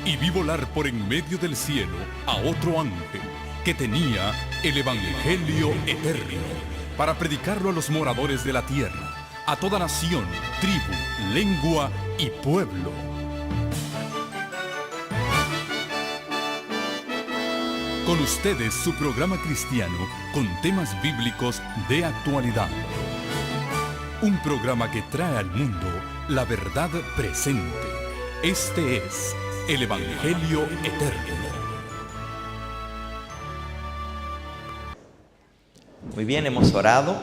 y vi volar por en medio del cielo a otro ángel que tenía el Evangelio eterno para predicarlo a los moradores de la tierra, a toda nación, tribu, lengua y pueblo. Con ustedes su programa cristiano con temas bíblicos de actualidad. Un programa que trae al mundo la verdad presente. Este es el Evangelio eterno. Muy bien, hemos orado,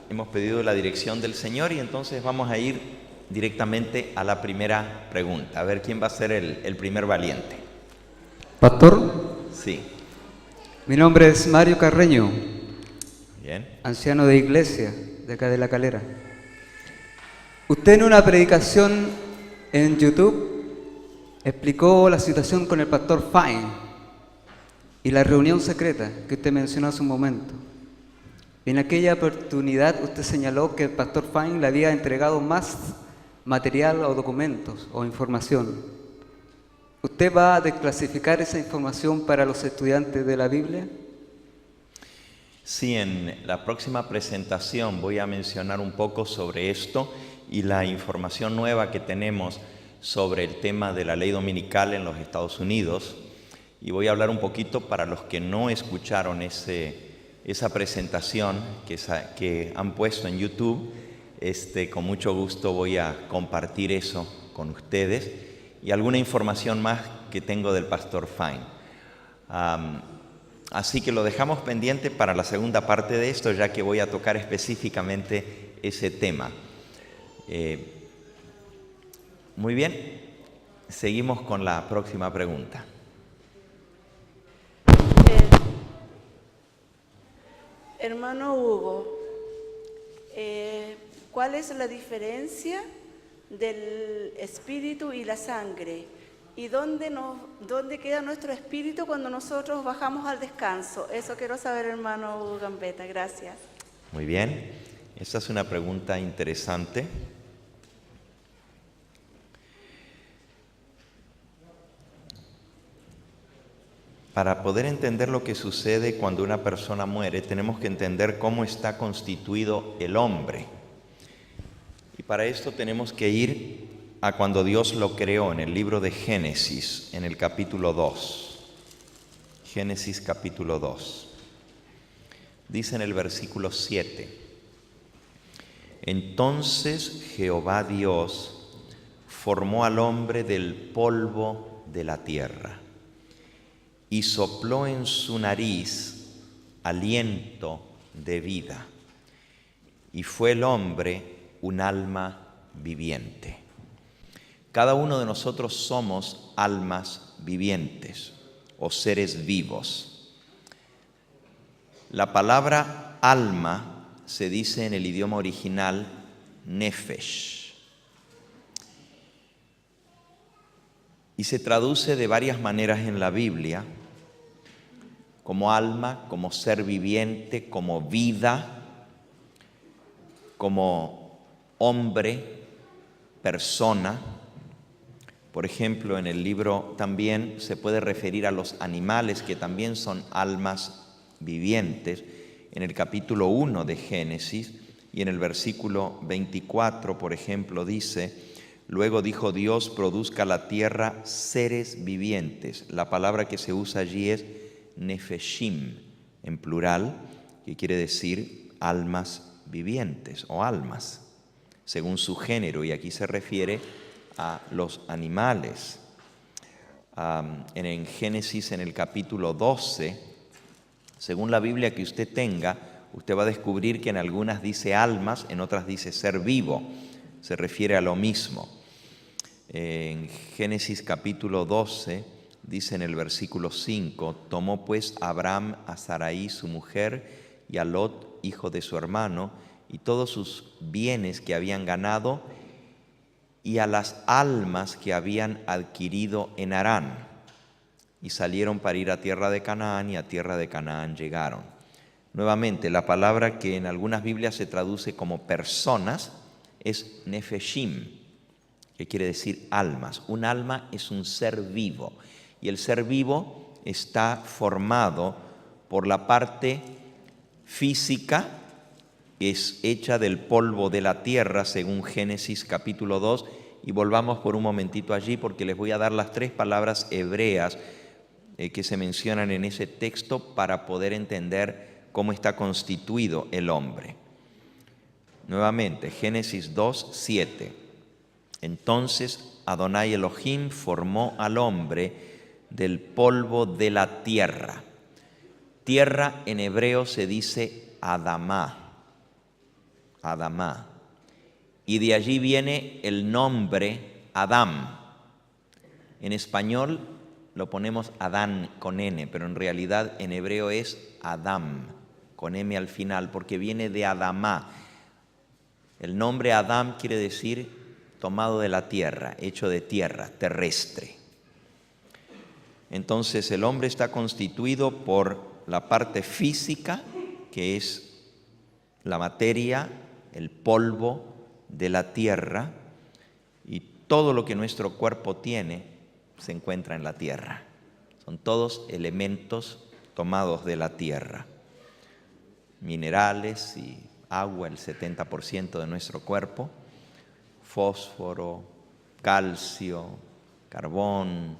hemos pedido la dirección del Señor y entonces vamos a ir directamente a la primera pregunta. A ver quién va a ser el primer valiente. Pastor, Sí. mi nombre es Mario Carreño, Bien. anciano de iglesia de acá de La Calera. Usted en una predicación en YouTube explicó la situación con el pastor Fine y la reunión secreta que usted mencionó hace un momento. En aquella oportunidad usted señaló que el pastor Fine le había entregado más material o documentos o información. ¿Usted va a desclasificar esa información para los estudiantes de la Biblia? Sí, en la próxima presentación voy a mencionar un poco sobre esto y la información nueva que tenemos sobre el tema de la ley dominical en los Estados Unidos. Y voy a hablar un poquito para los que no escucharon esa presentación que han puesto en YouTube. Con mucho gusto voy a compartir eso con ustedes y alguna información más que tengo del pastor Fine. Así que lo dejamos pendiente para la segunda parte de esto, ya que voy a tocar específicamente ese tema. Muy bien, seguimos con la próxima pregunta. Hermano Hugo, ¿cuál es la diferencia del espíritu y la sangre? ¿Y dónde queda nuestro espíritu cuando nosotros bajamos al descanso? Eso quiero saber, hermano Hugo Gambetta. Gracias. Muy bien, esta es una pregunta interesante. Para poder entender lo que sucede cuando una persona muere, tenemos que entender cómo está constituido el hombre. Y para esto tenemos que ir a cuando Dios lo creó en el libro de Génesis, en el capítulo 2. Génesis capítulo 2. Dice en el versículo 7: Entonces Jehová Dios formó al hombre del polvo de la tierra y sopló en su nariz aliento de vida, y fue el hombre un alma viviente. Cada uno de nosotros somos almas vivientes o seres vivos. La palabra alma se dice en el idioma original nefesh y se traduce de varias maneras en la Biblia, como alma, como ser viviente, como vida, como hombre, persona. Por ejemplo, en el libro también se puede referir a los animales que también son almas vivientes. En el capítulo 1 de Génesis y en el versículo 24, por ejemplo, dice: Luego dijo Dios, produzca la tierra seres vivientes. La palabra que se usa allí es nefeshim, en plural, que quiere decir almas vivientes o almas, según su género, y aquí se refiere a los animales. En Génesis, en el capítulo 12, según la Biblia que usted tenga, usted va a descubrir que en algunas dice almas, en otras dice ser vivo, se refiere a lo mismo. En Génesis capítulo 12, dice en el versículo 5: Tomó pues Abraham a Sarai su mujer y a Lot, hijo de su hermano, y todos sus bienes que habían ganado, y a las almas que habían adquirido en Harán, y salieron para ir a tierra de Canaán, y a tierra de Canaán llegaron. Nuevamente, la palabra que en algunas Biblias se traduce como personas es nefeshim, que quiere decir almas. Un alma es un ser vivo. Y el ser vivo está formado por la parte física, que es hecha del polvo de la tierra, según Génesis capítulo 2. Y volvamos por un momentito allí, porque les voy a dar las 3 palabras hebreas que se mencionan en ese texto para poder entender cómo está constituido el hombre. Nuevamente, Génesis 2, 7. Entonces Adonai Elohim formó al hombre del polvo de la tierra. Tierra en hebreo se dice Adamá. Adamá. Y de allí viene el nombre Adam. En español lo ponemos Adán con N, pero en realidad en hebreo es Adam, con M al final, porque viene de Adamá. El nombre Adam quiere decir tomado de la tierra, hecho de tierra, terrestre. Entonces el hombre está constituido por la parte física, que es la materia, el polvo de la tierra, y todo lo que nuestro cuerpo tiene se encuentra en la tierra. Son todos elementos tomados de la tierra. Minerales y agua, el 70% de nuestro cuerpo, fósforo, calcio, carbón,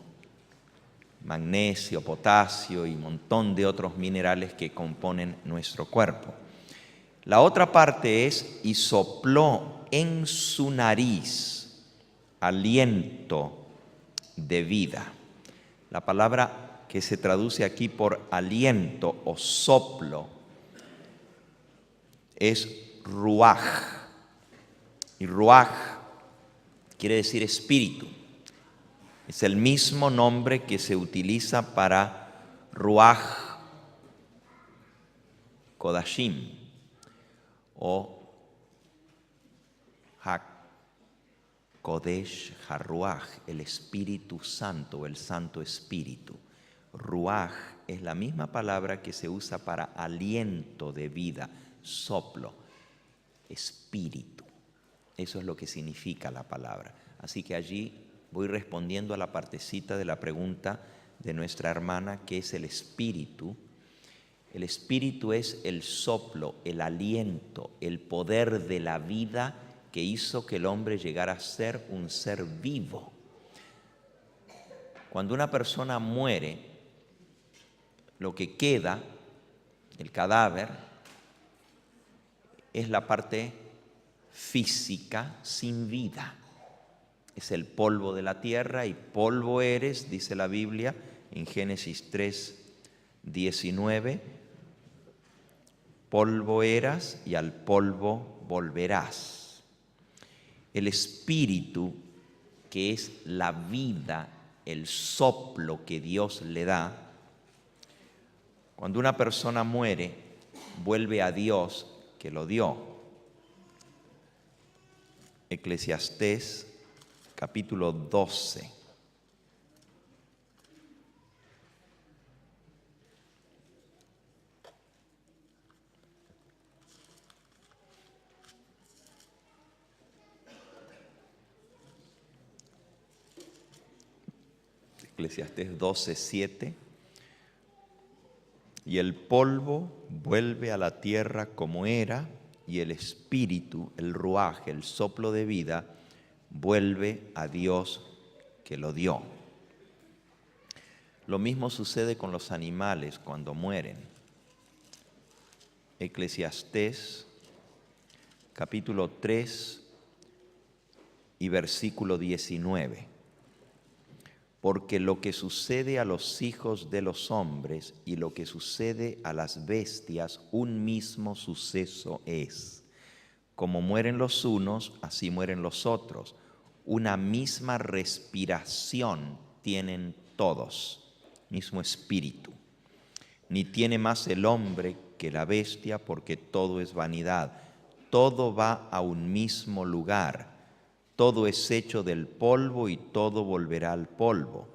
magnesio, potasio y un montón de otros minerales que componen nuestro cuerpo. La otra parte es, y sopló en su nariz aliento de vida. La palabra que se traduce aquí por aliento o soplo es ruaj. Y ruaj quiere decir espíritu. Es el mismo nombre que se utiliza para ruaj kodashim o Kodesh HaRuach, el Espíritu Santo, el Santo Espíritu. Ruach es la misma palabra que se usa para aliento de vida, soplo, espíritu. Eso es lo que significa la palabra. Así que allí voy respondiendo a la partecita de la pregunta de nuestra hermana, ¿qué es el espíritu? El espíritu es el soplo, el aliento, el poder de la vida que hizo que el hombre llegara a ser un ser vivo. Cuando una persona muere, lo que queda, el cadáver, es la parte física sin vida. Es el polvo de la tierra y polvo eres, dice la Biblia en Génesis 3, 19. Polvo eras y al polvo volverás. El espíritu, que es la vida, el soplo que Dios le da, cuando una persona muere, vuelve a Dios que lo dio. Eclesiastés capítulo 12. Eclesiastés 12, 7. Y el polvo vuelve a la tierra como era, y el espíritu, el ruaj, el soplo de vida, vuelve a Dios que lo dio. Lo mismo sucede con los animales cuando mueren. Eclesiastés capítulo 3 y versículo 19. Porque lo que sucede a los hijos de los hombres y lo que sucede a las bestias, un mismo suceso es. Como mueren los unos, así mueren los otros. Una misma respiración tienen todos, mismo espíritu. Ni tiene más el hombre que la bestia, porque todo es vanidad. Todo va a un mismo lugar. Todo es hecho del polvo y todo volverá al polvo.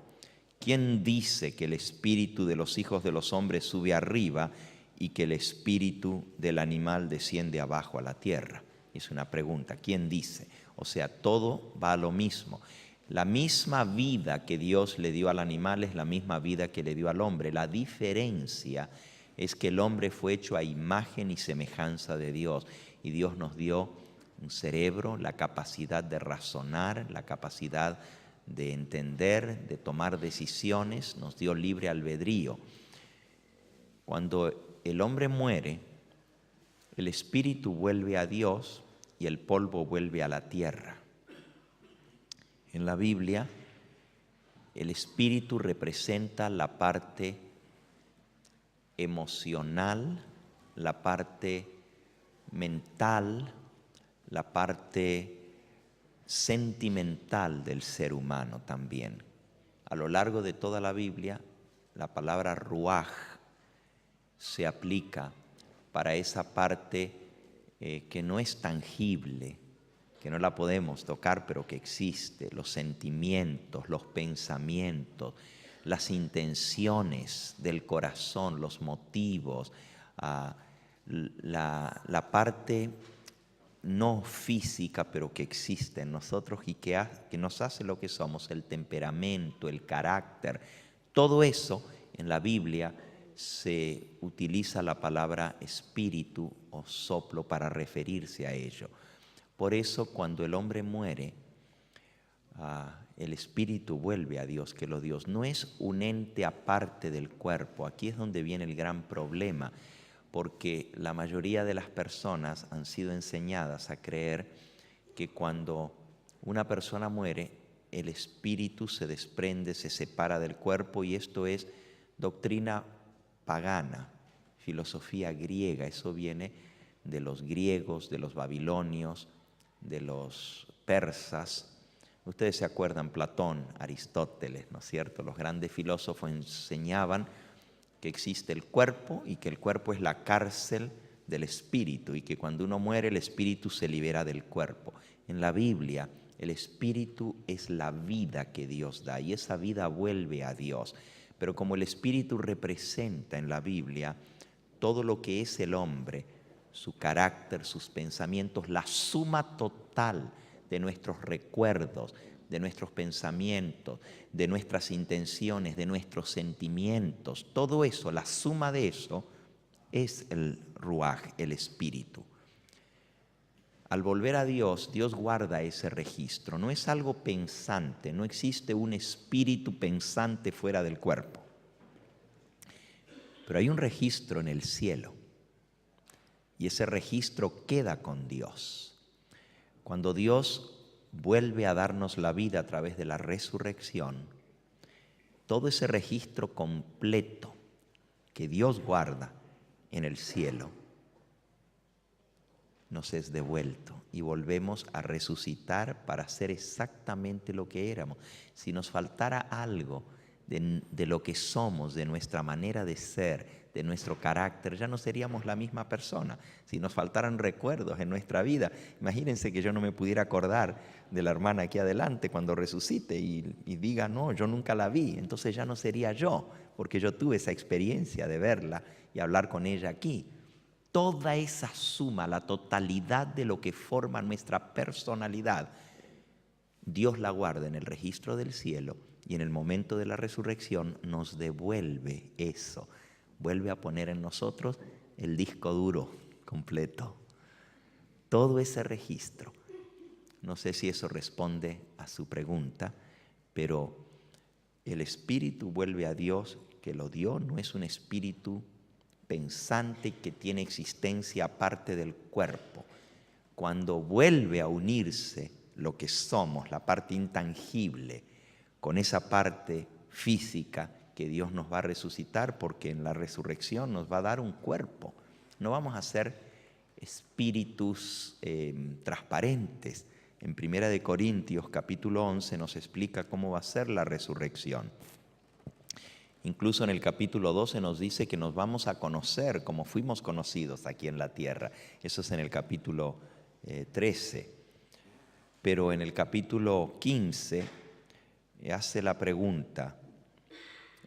¿Quién dice que el espíritu de los hijos de los hombres sube arriba y que el espíritu del animal desciende abajo a la tierra? Es una pregunta. ¿Quién dice? O sea, todo va a lo mismo. La misma vida que Dios le dio al animal es la misma vida que le dio al hombre. La diferencia es que el hombre fue hecho a imagen y semejanza de Dios, y Dios nos dio un cerebro, la capacidad de razonar, la capacidad de entender, de tomar decisiones, nos dio libre albedrío. Cuando el hombre muere, el espíritu vuelve a Dios y el polvo vuelve a la tierra. En la Biblia, el espíritu representa la parte emocional, la parte mental, la parte sentimental del ser humano también. A lo largo de toda la Biblia, la palabra ruaj se aplica para esa parte que no es tangible, que no la podemos tocar, pero que existe, los sentimientos, los pensamientos, las intenciones del corazón, los motivos, la parte no física, pero que existe en nosotros y que nos hace lo que somos, el temperamento, el carácter. Todo eso en la Biblia se utiliza la palabra espíritu o soplo para referirse a ello. Por eso cuando el hombre muere, el espíritu vuelve a Dios, que lo Dios no es un ente aparte del cuerpo. Aquí es donde viene el gran problema, porque la mayoría de las personas han sido enseñadas a creer que cuando una persona muere, el espíritu se desprende, se separa del cuerpo, y esto es doctrina pagana, filosofía griega. Eso viene de los griegos, de los babilonios, de los persas. Ustedes se acuerdan, Platón, Aristóteles, ¿no es cierto? Los grandes filósofos enseñaban que existe el cuerpo y que el cuerpo es la cárcel del espíritu, y que cuando uno muere el espíritu se libera del cuerpo. En la Biblia el espíritu es la vida que Dios da, y esa vida vuelve a Dios. Pero como el espíritu representa en la Biblia todo lo que es el hombre, su carácter, sus pensamientos, la suma total de nuestros recuerdos, de nuestros pensamientos, de nuestras intenciones, de nuestros sentimientos, todo eso, la suma de eso es el ruaj, el espíritu. Al volver a Dios, Dios guarda ese registro. No es algo pensante, no existe un espíritu pensante fuera del cuerpo. Pero hay un registro en el cielo, y ese registro queda con Dios. Cuando Dios vuelve a darnos la vida a través de la resurrección, todo ese registro completo que Dios guarda en el cielo nos es devuelto, y volvemos a resucitar para ser exactamente lo que éramos. Si nos faltara algo de lo que somos, de nuestra manera de ser, de nuestro carácter, ya no seríamos la misma persona. Si nos faltaran recuerdos en nuestra vida, imagínense que yo no me pudiera acordar de la hermana aquí adelante cuando resucite y diga, no, yo nunca la vi, entonces ya no sería yo, porque yo tuve esa experiencia de verla y hablar con ella aquí. Toda esa suma, la totalidad de lo que forma nuestra personalidad, Dios la guarda en el registro del cielo, y en el momento de la resurrección nos devuelve eso. Vuelve a poner en nosotros el disco duro completo. Todo ese registro. No sé si eso responde a su pregunta, pero el espíritu vuelve a Dios, que lo dio. No es un espíritu pensante que tiene existencia aparte del cuerpo. Cuando vuelve a unirse lo que somos, la parte intangible, con esa parte física que Dios nos va a resucitar, porque en la resurrección nos va a dar un cuerpo. No vamos a ser espíritus transparentes. En 1 Corintios capítulo 11 nos explica cómo va a ser la resurrección. Incluso en el capítulo 12 nos dice que nos vamos a conocer como fuimos conocidos aquí en la tierra. Eso es en el capítulo 13. Pero en el capítulo 15 hace la pregunta,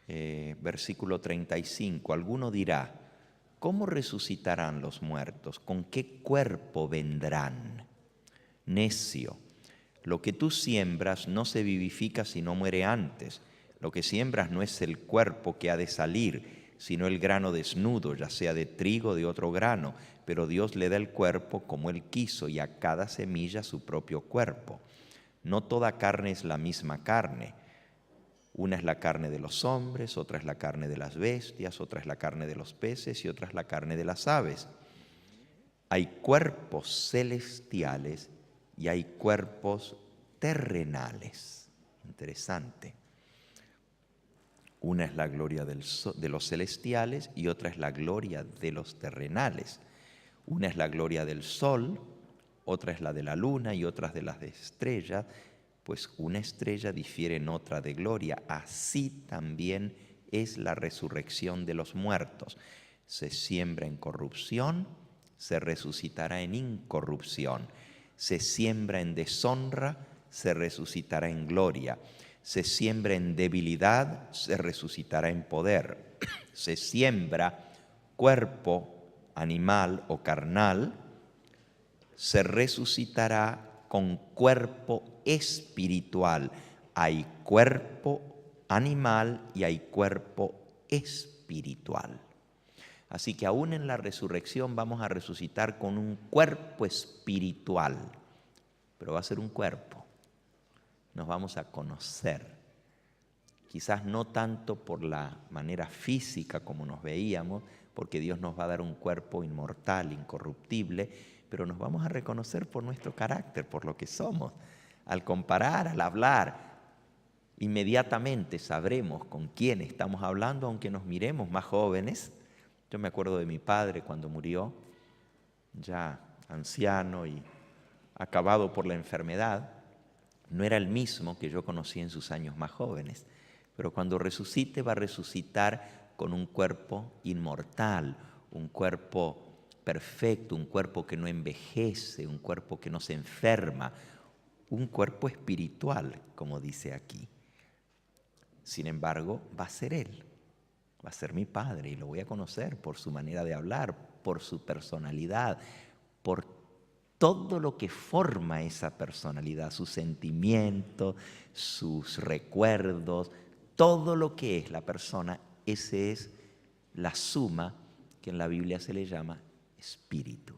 versículo 35, alguno dirá, ¿cómo resucitarán los muertos? ¿Con qué cuerpo vendrán? Necio, lo que tú siembras no se vivifica si no muere antes. Lo que siembras no es el cuerpo que ha de salir, sino el grano desnudo, ya sea de trigo o de otro grano. Pero Dios le da el cuerpo como Él quiso, y a cada semilla su propio cuerpo. No toda carne es la misma carne. Una es la carne de los hombres, otra es la carne de las bestias, otra es la carne de los peces y otra es la carne de las aves. Hay cuerpos celestiales y hay cuerpos terrenales. Interesante. Una es la gloria de los celestiales y otra es la gloria de los terrenales. Una es la gloria del sol, otra es la de la luna y otra es de las estrellas, pues una estrella difiere en otra de gloria. Así también es la resurrección de los muertos. Se siembra en corrupción, se resucitará en incorrupción. Se siembra en deshonra, se resucitará en gloria. Se siembra en debilidad, se resucitará en poder. Se siembra cuerpo animal o carnal, se resucitará con cuerpo espiritual. Hay cuerpo animal y hay cuerpo espiritual. Así que aún en la resurrección vamos a resucitar con un cuerpo espiritual, pero va a ser un cuerpo. Nos vamos a conocer, quizás no tanto por la manera física como nos veíamos, porque Dios nos va a dar un cuerpo inmortal, incorruptible, pero nos vamos a reconocer por nuestro carácter, por lo que somos. Al comparar, al hablar, inmediatamente sabremos con quién estamos hablando, aunque nos miremos más jóvenes. Yo me acuerdo de mi padre cuando murió, ya anciano y acabado por la enfermedad. No era el mismo que yo conocí en sus años más jóvenes, pero cuando resucite va a resucitar con un cuerpo inmortal, un cuerpo perfecto, un cuerpo que no envejece, un cuerpo que no se enferma, un cuerpo espiritual, como dice aquí. Sin embargo, va a ser Él, va a ser mi padre y lo voy a conocer por su manera de hablar, por su personalidad, por todo lo que forma esa personalidad, sus sentimientos, sus recuerdos, todo lo que es la persona, esa es la suma que en la Biblia se le llama espíritu.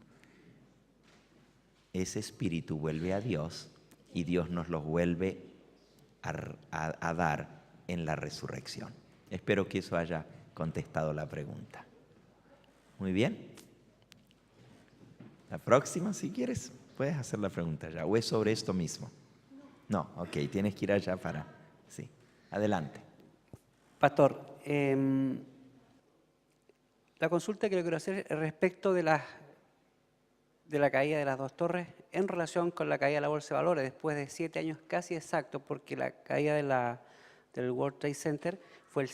Ese espíritu vuelve a Dios y Dios nos lo vuelve a dar en la resurrección. Espero que eso haya contestado la pregunta. Muy bien. La próxima, si quieres, puedes hacer la pregunta ya. ¿O es sobre esto mismo? No, ok, tienes que ir allá para... Sí, adelante. Pastor, la consulta que le quiero hacer es respecto de la caída de las dos torres en relación con la caída de la Bolsa de Valores después de 7 años casi exactos, porque la caída del World Trade Center fue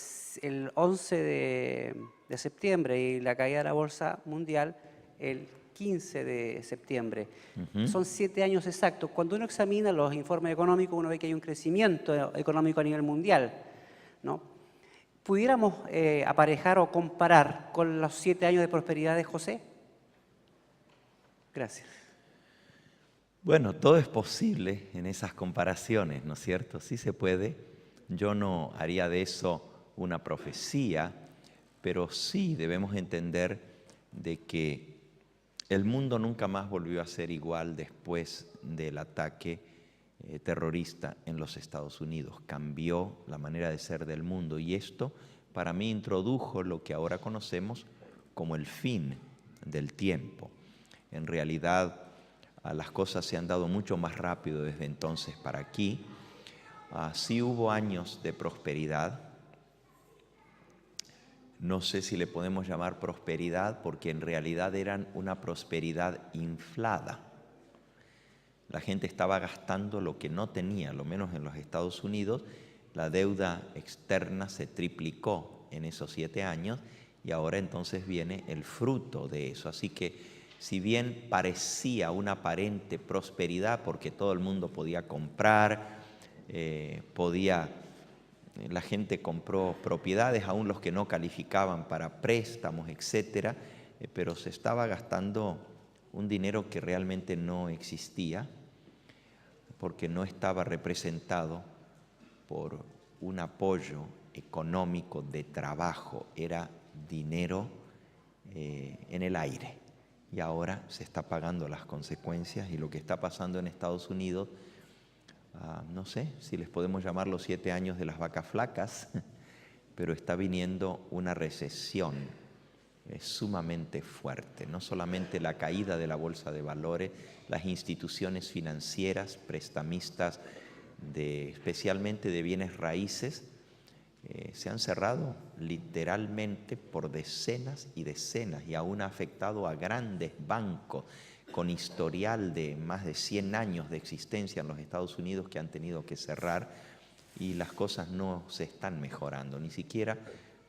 el 11 de septiembre y la caída de la Bolsa Mundial el 15 de septiembre. Son 7 años exactos. Cuando uno examina los informes económicos, uno ve que hay un crecimiento económico a nivel mundial, ¿no? ¿Pudiéramos aparejar o comparar con los 7 años de prosperidad de José? Gracias. Bueno, todo es posible en esas comparaciones, ¿no es cierto? Sí se puede. Yo no haría de eso una profecía, pero sí debemos entender de que el mundo nunca más volvió a ser igual después del ataque terrorista en los Estados Unidos. Cambió la manera de ser del mundo y esto para mí introdujo lo que ahora conocemos como el fin del tiempo. En realidad las cosas se han dado mucho más rápido desde entonces para aquí. Sí hubo años de prosperidad. No sé si le podemos llamar prosperidad porque en realidad eran una prosperidad inflada. La gente estaba gastando lo que no tenía, lo menos en los Estados Unidos. La deuda externa se triplicó en esos 7 años y ahora entonces viene el fruto de eso. Así que si bien parecía una aparente prosperidad porque todo el mundo podía comprar, la gente compró propiedades, aún los que no calificaban para préstamos, etcétera, pero se estaba gastando un dinero que realmente no existía. porque no estaba representado por un apoyo económico de trabajo, era dinero en el aire. Y ahora se está pagando las consecuencias, y lo que está pasando en Estados Unidos, no sé si les podemos llamar los 7 años de las vacas flacas, pero está viniendo una recesión sumamente fuerte. No solamente la caída de la bolsa de valores, las instituciones financieras, prestamistas, especialmente de bienes raíces, se han cerrado literalmente por decenas y decenas, y aún ha afectado a grandes bancos con historial de más de 100 años de existencia en los Estados Unidos, que han tenido que cerrar, y las cosas no se están mejorando, ni siquiera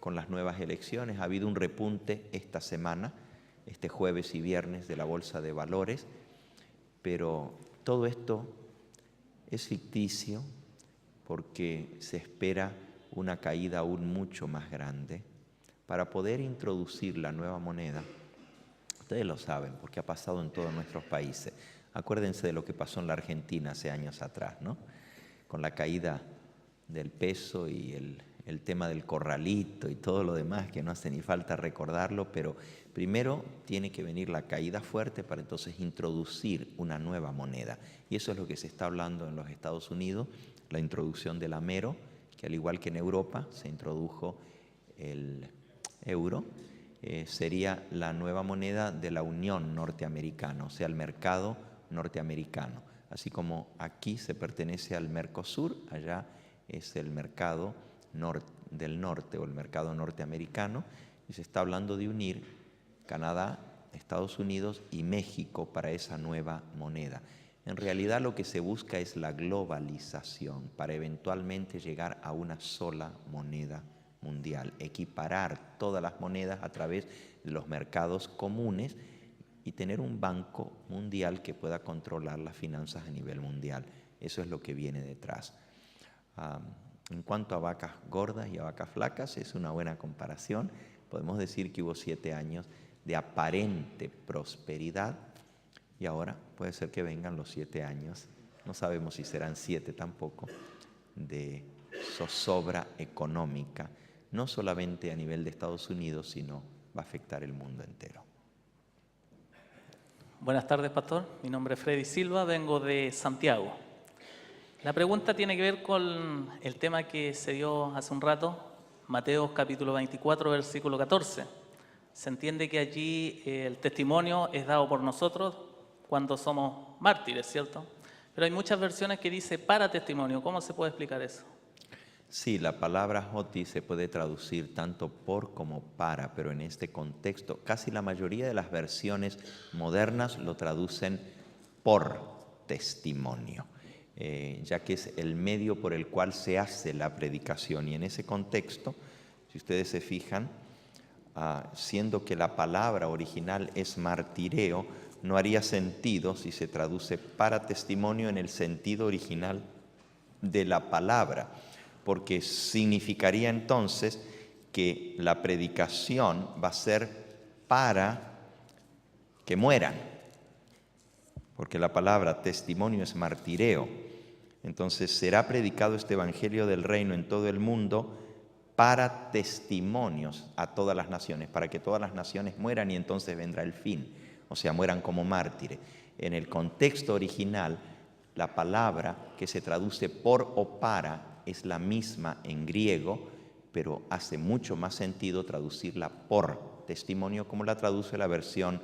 con las nuevas elecciones. Ha habido un repunte esta semana, este jueves y viernes, de la bolsa de valores, pero todo esto es ficticio, porque se espera una caída aún mucho más grande. Para poder introducir la nueva moneda, ustedes lo saben, porque ha pasado en todos nuestros países. Acuérdense de lo que pasó en la Argentina hace años atrás, ¿no? Con la caída del peso y el tema del corralito y todo lo demás, que no hace ni falta recordarlo, pero primero tiene que venir la caída fuerte para entonces introducir una nueva moneda. Y eso es lo que se está hablando en los Estados Unidos, la introducción del amero, que al igual que en Europa se introdujo el euro, sería la nueva moneda de la Unión Norteamericana, o sea, el mercado norteamericano. Así como aquí se pertenece al Mercosur, allá es el mercado del norte, o el mercado norteamericano, y se está hablando de unir Canadá, Estados Unidos y México para esa nueva moneda. En realidad lo que se busca es la globalización para eventualmente llegar a una sola moneda mundial, equiparar todas las monedas a través de los mercados comunes y tener un banco mundial que pueda controlar las finanzas a nivel mundial. Eso es lo que viene detrás. En cuanto a vacas gordas y a vacas flacas, es una buena comparación. Podemos decir que hubo 7 años de aparente prosperidad, y ahora puede ser que vengan los 7 años, no sabemos si serán 7 tampoco, de zozobra económica, no solamente a nivel de Estados Unidos, sino va a afectar el mundo entero. Buenas tardes, pastor. Mi nombre es Freddy Silva, vengo de Santiago. La pregunta tiene que ver con el tema que se dio hace un rato, Mateo capítulo 24, versículo 14. Se entiende que allí el testimonio es dado por nosotros cuando somos mártires, ¿cierto? Pero hay muchas versiones que dice para testimonio. ¿Cómo se puede explicar eso? Sí, la palabra hoti se puede traducir tanto por como para, pero en este contexto casi la mayoría de las versiones modernas lo traducen por testimonio, ya que es el medio por el cual se hace la predicación. Y en ese contexto, si ustedes se fijan, siendo que la palabra original es martireo, no haría sentido si se traduce para testimonio en el sentido original de la palabra, porque significaría entonces que la predicación va a ser para que mueran, porque la palabra testimonio es martireo. Entonces será predicado este evangelio del reino en todo el mundo para testimonios a todas las naciones, para que todas las naciones mueran y entonces vendrá el fin, o sea, mueran como mártires. En el contexto original, la palabra que se traduce por o para es la misma en griego, pero hace mucho más sentido traducirla por testimonio, como la traduce la versión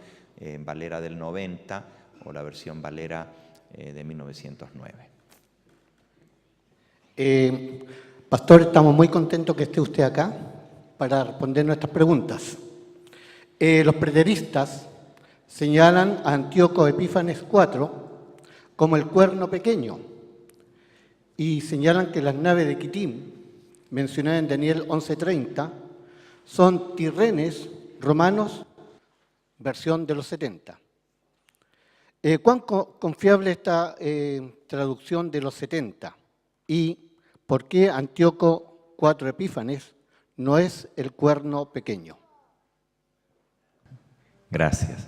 Valera del 90 o la versión Valera de 1909. Pastor, estamos muy contentos que esté usted acá para responder nuestras preguntas. Los preteristas señalan a Antíoco Epífanes IV como el cuerno pequeño y señalan que las naves de Quitim, mencionadas en Daniel 11:30, son tirrenes romanos, versión de los 70. ¿Cuán confiable esta traducción de los 70? ¿Y por qué Antíoco IV Epífanes no es el cuerno pequeño? Gracias.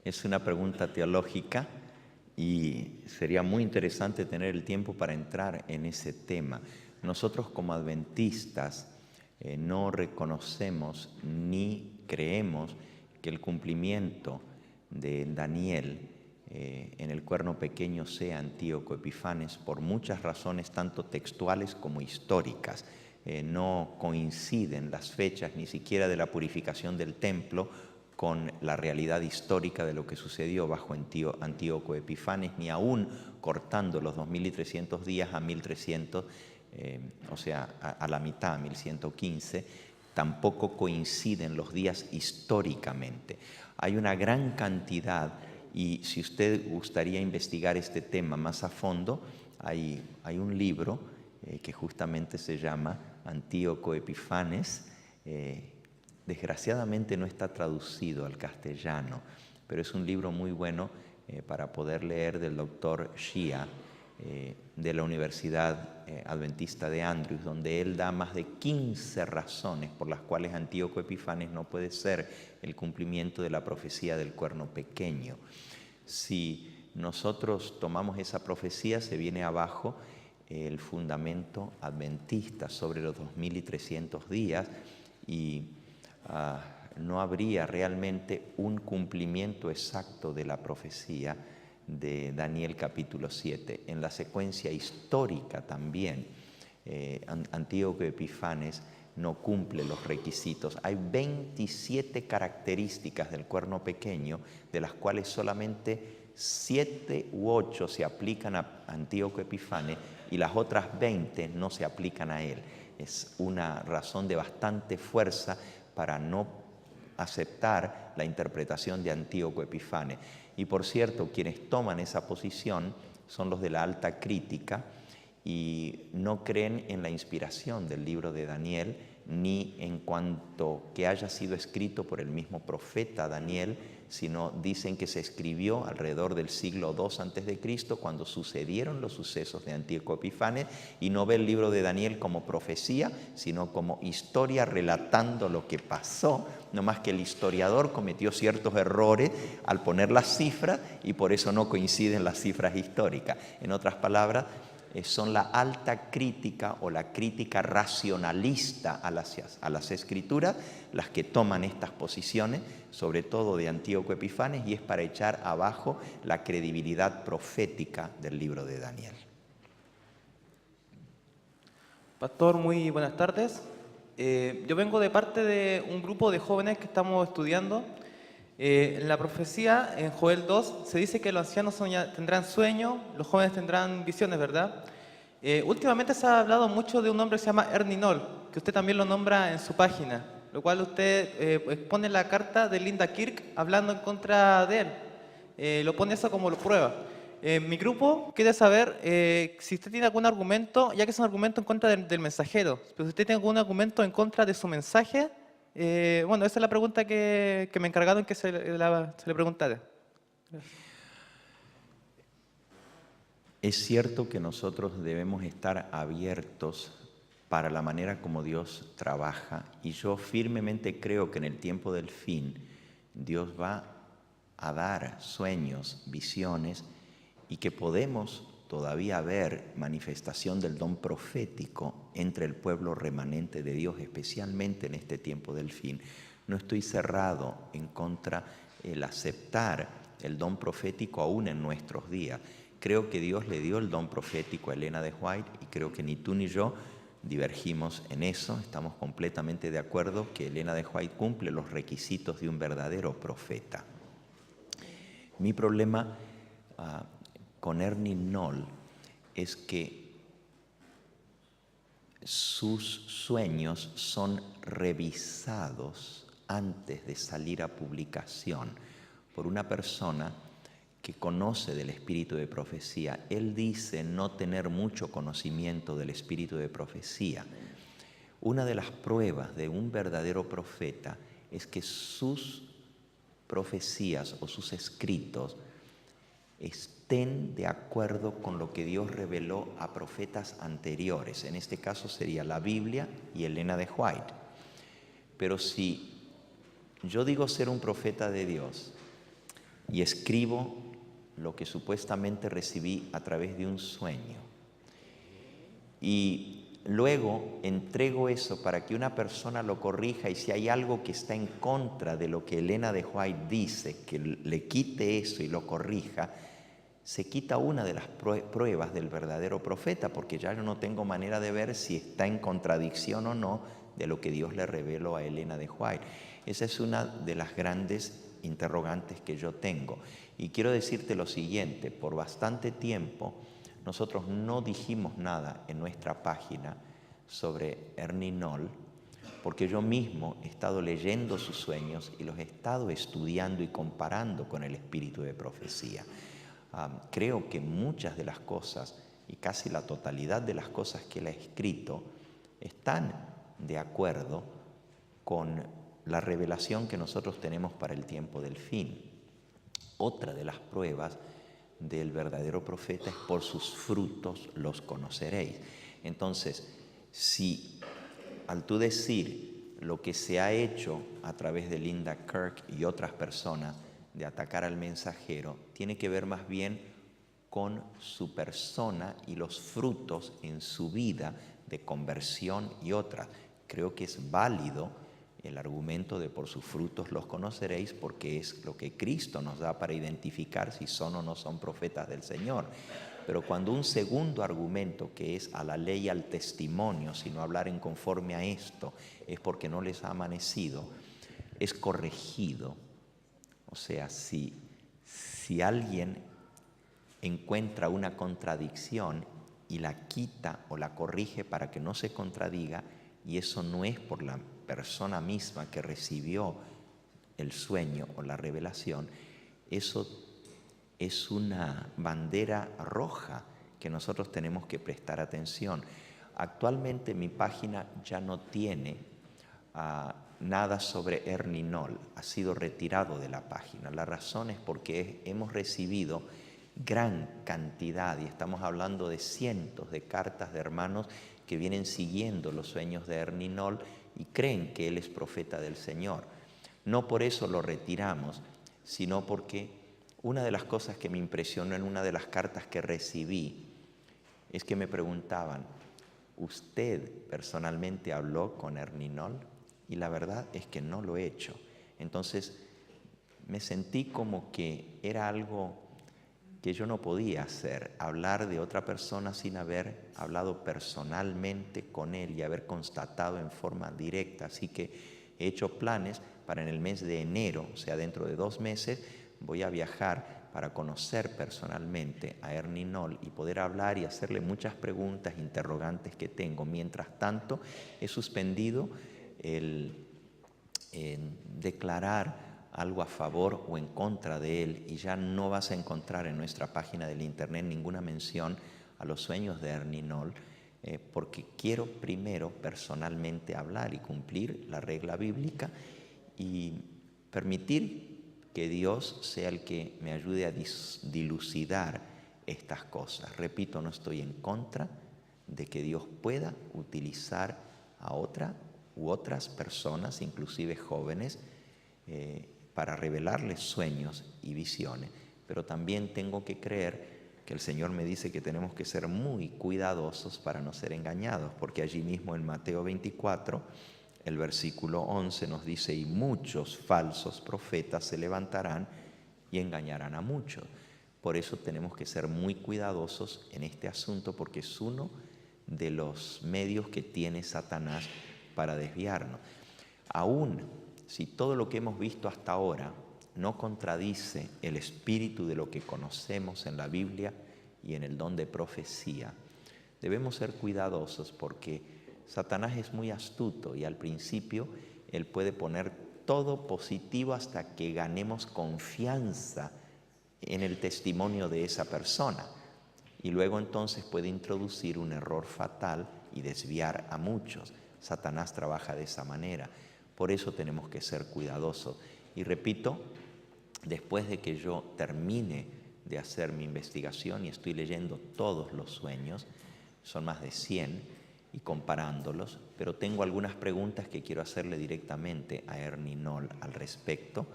Es una pregunta teológica y sería muy interesante tener el tiempo para entrar en ese tema. Nosotros como adventistas no reconocemos ni creemos que el cumplimiento de Daniel en el cuerno pequeño sea Antíoco Epifanes por muchas razones, tanto textuales como históricas. No coinciden las fechas ni siquiera de la purificación del templo con la realidad histórica de lo que sucedió bajo Antíoco Epifanes, ni aún cortando los 2300 días a 1300, o sea, a la mitad, 1115, tampoco coinciden los días históricamente. Hay una gran cantidad, y si usted gustaría investigar este tema más a fondo, hay un libro que justamente se llama Antíoco Epifanes. Desgraciadamente no está traducido al castellano, pero es un libro muy bueno para poder leer, del doctor Shia, de la Universidad Adventista de Andrews, donde él da más de 15 razones por las cuales Antíoco Epifanes no puede ser el cumplimiento de la profecía del cuerno pequeño. Si nosotros tomamos esa profecía, se viene abajo el fundamento adventista sobre los 2300 días y no habría realmente un cumplimiento exacto de la profecía de Daniel capítulo 7. En la secuencia histórica también, Antíoco Epifanes no cumple los requisitos. Hay 27 características del cuerno pequeño, de las cuales solamente 7 u 8 se aplican a Antíoco Epifanes y las otras 20 no se aplican a él. Es una razón de bastante fuerza para no aceptar la interpretación de Antíoco Epifanes. Y por cierto, quienes toman esa posición son los de la alta crítica y no creen en la inspiración del libro de Daniel, ni en cuanto que haya sido escrito por el mismo profeta Daniel, sino dicen que se escribió alrededor del siglo II a.C., cuando sucedieron los sucesos de Antíoco Epifanes, y no ve el libro de Daniel como profecía, sino como historia relatando lo que pasó, no más que el historiador cometió ciertos errores al poner las cifras y por eso no coinciden las cifras históricas. En otras palabras, son la alta crítica o la crítica racionalista a las escrituras las que toman estas posiciones, sobre todo de Antíoco Epifanes, y es para echar abajo la credibilidad profética del libro de Daniel. Pastor, muy buenas tardes. Yo vengo de parte de un grupo de jóvenes que estamos estudiando. En la profecía, en Joel 2, se dice que los ancianos tendrán sueños, los jóvenes tendrán visiones, ¿verdad? Últimamente se ha hablado mucho de un hombre que se llama Ernie Knoll, que usted también lo nombra en su página, lo cual usted expone la carta de Linda Kirk hablando en contra de él. Lo pone eso como lo prueba. Mi grupo quiere saber si usted tiene algún argumento, ya que es un argumento en contra del mensajero, pero si usted tiene algún argumento en contra de su mensaje. Bueno, esa es la pregunta que me encargaron que se le preguntara. Es cierto que nosotros debemos estar abiertos para la manera como Dios trabaja, y yo firmemente creo que en el tiempo del fin Dios va a dar sueños, visiones, y que podemos todavía ver manifestación del don profético entre el pueblo remanente de Dios, especialmente en este tiempo del fin. No estoy cerrado en contra el aceptar el don profético aún en nuestros días. Creo que Dios le dio el don profético a Elena de White y creo que ni tú ni yo divergimos en eso. Estamos completamente de acuerdo que Elena de White cumple los requisitos de un verdadero profeta. Mi problema con Ernie Knoll es que sus sueños son revisados antes de salir a publicación por una persona que conoce del espíritu de profecía. Él dice no tener mucho conocimiento del espíritu de profecía. Una de las pruebas de un verdadero profeta es que sus profecías o sus escritos estén de acuerdo con lo que Dios reveló a profetas anteriores. En este caso sería la Biblia y Elena de White. Pero si yo digo ser un profeta de Dios y escribo lo que supuestamente recibí a través de un sueño. Y luego entrego eso para que una persona lo corrija, y si hay algo que está en contra de lo que Elena de White dice, que le quite eso y lo corrija, se quita una de las pruebas del verdadero profeta, porque ya yo no tengo manera de ver si está en contradicción o no de lo que Dios le reveló a Elena de White. Esa es una de las grandes interrogantes que yo tengo. Y quiero decirte lo siguiente: por bastante tiempo nosotros no dijimos nada en nuestra página sobre Ernie Knoll, porque yo mismo he estado leyendo sus sueños y los he estado estudiando y comparando con el espíritu de profecía. Creo que muchas de las cosas, y casi la totalidad de las cosas que él ha escrito, están de acuerdo con la revelación que nosotros tenemos para el tiempo del fin. Otra de las pruebas del verdadero profeta es: por sus frutos los conoceréis. Entonces, si al tú decir lo que se ha hecho a través de Linda Kirk y otras personas de atacar al mensajero, tiene que ver más bien con su persona y los frutos en su vida de conversión y otras. Creo que es válido el argumento de por sus frutos los conoceréis, porque es lo que Cristo nos da para identificar si son o no son profetas del Señor. Pero cuando un segundo argumento, que es a la ley y al testimonio, sino hablar en conforme a esto, es porque no les ha amanecido, es corregido. O sea, si alguien encuentra una contradicción y la quita o la corrige para que no se contradiga, y eso no es por la persona misma que recibió el sueño o la revelación, eso es una bandera roja que nosotros tenemos que prestar atención. Actualmente mi página ya no tiene nada sobre Ernie Knoll, ha sido retirado de la página. La razón es porque hemos recibido gran cantidad, y estamos hablando de cientos de cartas de hermanos que vienen siguiendo los sueños de Ernie Knoll y creen que él es profeta del Señor. No por eso lo retiramos, sino porque una de las cosas que me impresionó en una de las cartas que recibí es que me preguntaban: ¿usted personalmente habló con Ernie Knoll? Y la verdad es que no lo he hecho. Entonces me sentí como que era algo que yo no podía hacer, hablar de otra persona sin haber hablado personalmente con él y haber constatado en forma directa. Así que he hecho planes para en el mes de enero, o sea, dentro de 2 meses, voy a viajar para conocer personalmente a Ernie Knoll y poder hablar y hacerle muchas preguntas, interrogantes que tengo. Mientras tanto, he suspendido el declarar algo a favor o en contra de él, y ya no vas a encontrar en nuestra página del internet ninguna mención a los sueños de Ernie Knoll, porque quiero primero personalmente hablar y cumplir la regla bíblica y permitir que Dios sea el que me ayude a dilucidar estas cosas. Repito, no estoy en contra de que Dios pueda utilizar a otra u otras personas, inclusive jóvenes, para revelarles sueños y visiones, pero también tengo que creer que el Señor me dice que tenemos que ser muy cuidadosos para no ser engañados, porque allí mismo en Mateo 24, el versículo 11 nos dice: y muchos falsos profetas se levantarán y engañarán a muchos. Por eso tenemos que ser muy cuidadosos en este asunto, porque es uno de los medios que tiene Satanás para desviarnos. Aún si todo lo que hemos visto hasta ahora no contradice el espíritu de lo que conocemos en la Biblia y en el don de profecía, debemos ser cuidadosos, porque Satanás es muy astuto y al principio él puede poner todo positivo hasta que ganemos confianza en el testimonio de esa persona, y luego entonces puede introducir un error fatal y desviar a muchos. Satanás trabaja de esa manera. Por eso tenemos que ser cuidadosos. Y repito, después de que yo termine de hacer mi investigación y estoy leyendo todos los sueños, son más de 100, y comparándolos, pero tengo algunas preguntas que quiero hacerle directamente a Ernie Knoll al respecto,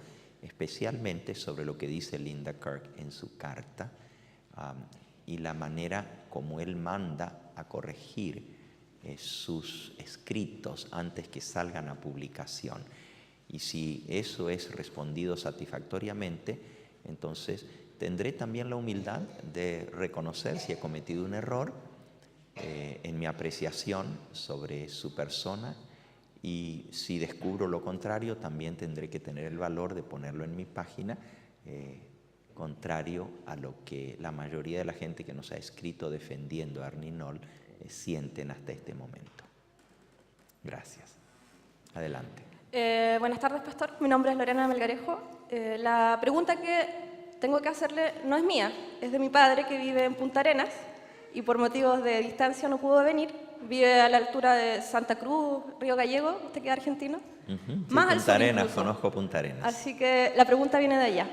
especialmente sobre lo que dice Linda Kirk en su carta y la manera como él manda a corregir sus escritos antes que salgan a publicación. Y si eso es respondido satisfactoriamente, entonces tendré también la humildad de reconocer si he cometido un error en mi apreciación sobre su persona, y si descubro lo contrario, también tendré que tener el valor de ponerlo en mi página, contrario a lo que la mayoría de la gente que nos ha escrito defendiendo a Ernie Knoll sienten hasta este momento. Gracias. Adelante. Buenas tardes, pastor. Mi nombre es Lorena Melgarejo. La pregunta que tengo que hacerle no es mía, es de mi padre, que vive en Punta Arenas y por motivos de distancia no pudo venir. Vive a la altura de Santa Cruz, Río Gallego, usted que es argentino. Sí, Más al Punta sur Arenas, incluso. conozco Punta Arenas. Así que la pregunta viene de allá.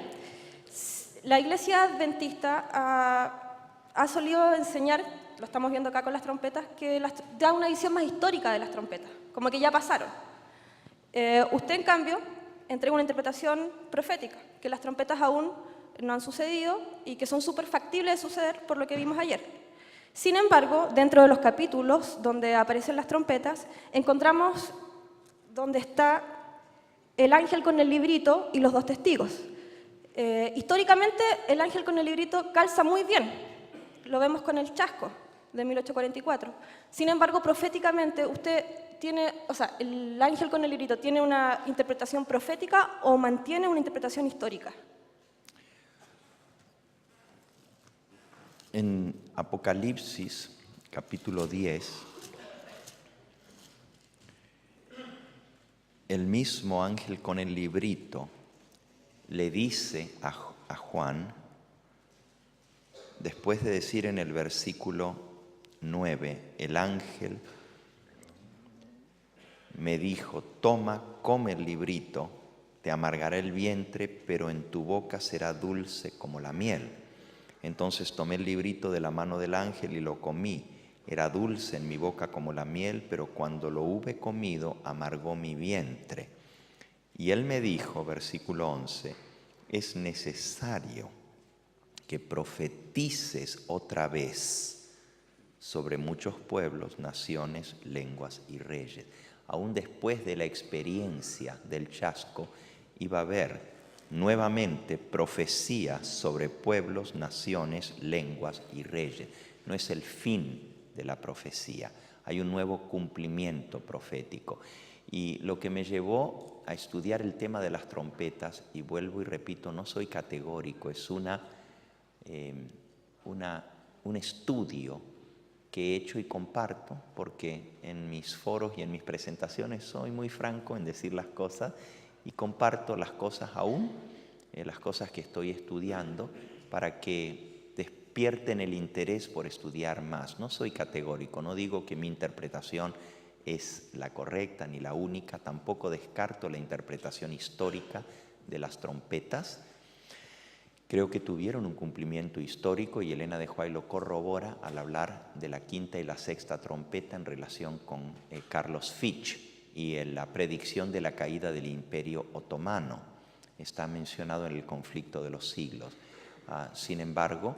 La Iglesia Adventista ha solido enseñar, lo estamos viendo acá con las trompetas, que da una visión más histórica de las trompetas, como que ya pasaron. Usted, en cambio, entrega una interpretación profética, que las trompetas aún no han sucedido y que son súper factibles de suceder por lo que vimos ayer. Sin embargo, dentro de los capítulos donde aparecen las trompetas, encontramos donde está el ángel con el librito y los dos testigos. Históricamente, el ángel con el librito calza muy bien. Lo vemos con el chasco de 1844. Sin embargo, proféticamente, usted tiene, el ángel con el librito, ¿tiene una interpretación profética o mantiene una interpretación histórica? En Apocalipsis, capítulo 10, el mismo ángel con el librito le dice a Juan, después de decir en el versículo 9, el ángel me dijo, toma, come el librito, te amargará el vientre, pero en tu boca será dulce como la miel. Entonces tomé el librito de la mano del ángel y lo comí. Era dulce en mi boca como la miel, pero cuando lo hube comido, amargó mi vientre. Y él me dijo, versículo 11, es necesario que profetices otra vez sobre muchos pueblos, naciones, lenguas y reyes. Aún después de la experiencia del chasco, iba a haber nuevamente profecías sobre pueblos, naciones, lenguas y reyes. No es el fin de la profecía, hay un nuevo cumplimiento profético. Y lo que me llevó a estudiar el tema de las trompetas, y vuelvo y repito, no soy categórico, es un estudio que he hecho y comparto, porque en mis foros y en mis presentaciones soy muy franco en decir las cosas y comparto las cosas aún, las cosas que estoy estudiando, para que despierten el interés por estudiar más. No soy categórico, no digo que mi interpretación es la correcta ni la única, tampoco descarto la interpretación histórica de las trompetas. Creo que tuvieron un cumplimiento histórico y Elena de White lo corrobora al hablar de la quinta y la sexta trompeta en relación con Carlos Fitch y en la predicción de la caída del Imperio Otomano. Está mencionado en el conflicto de los siglos. Sin embargo,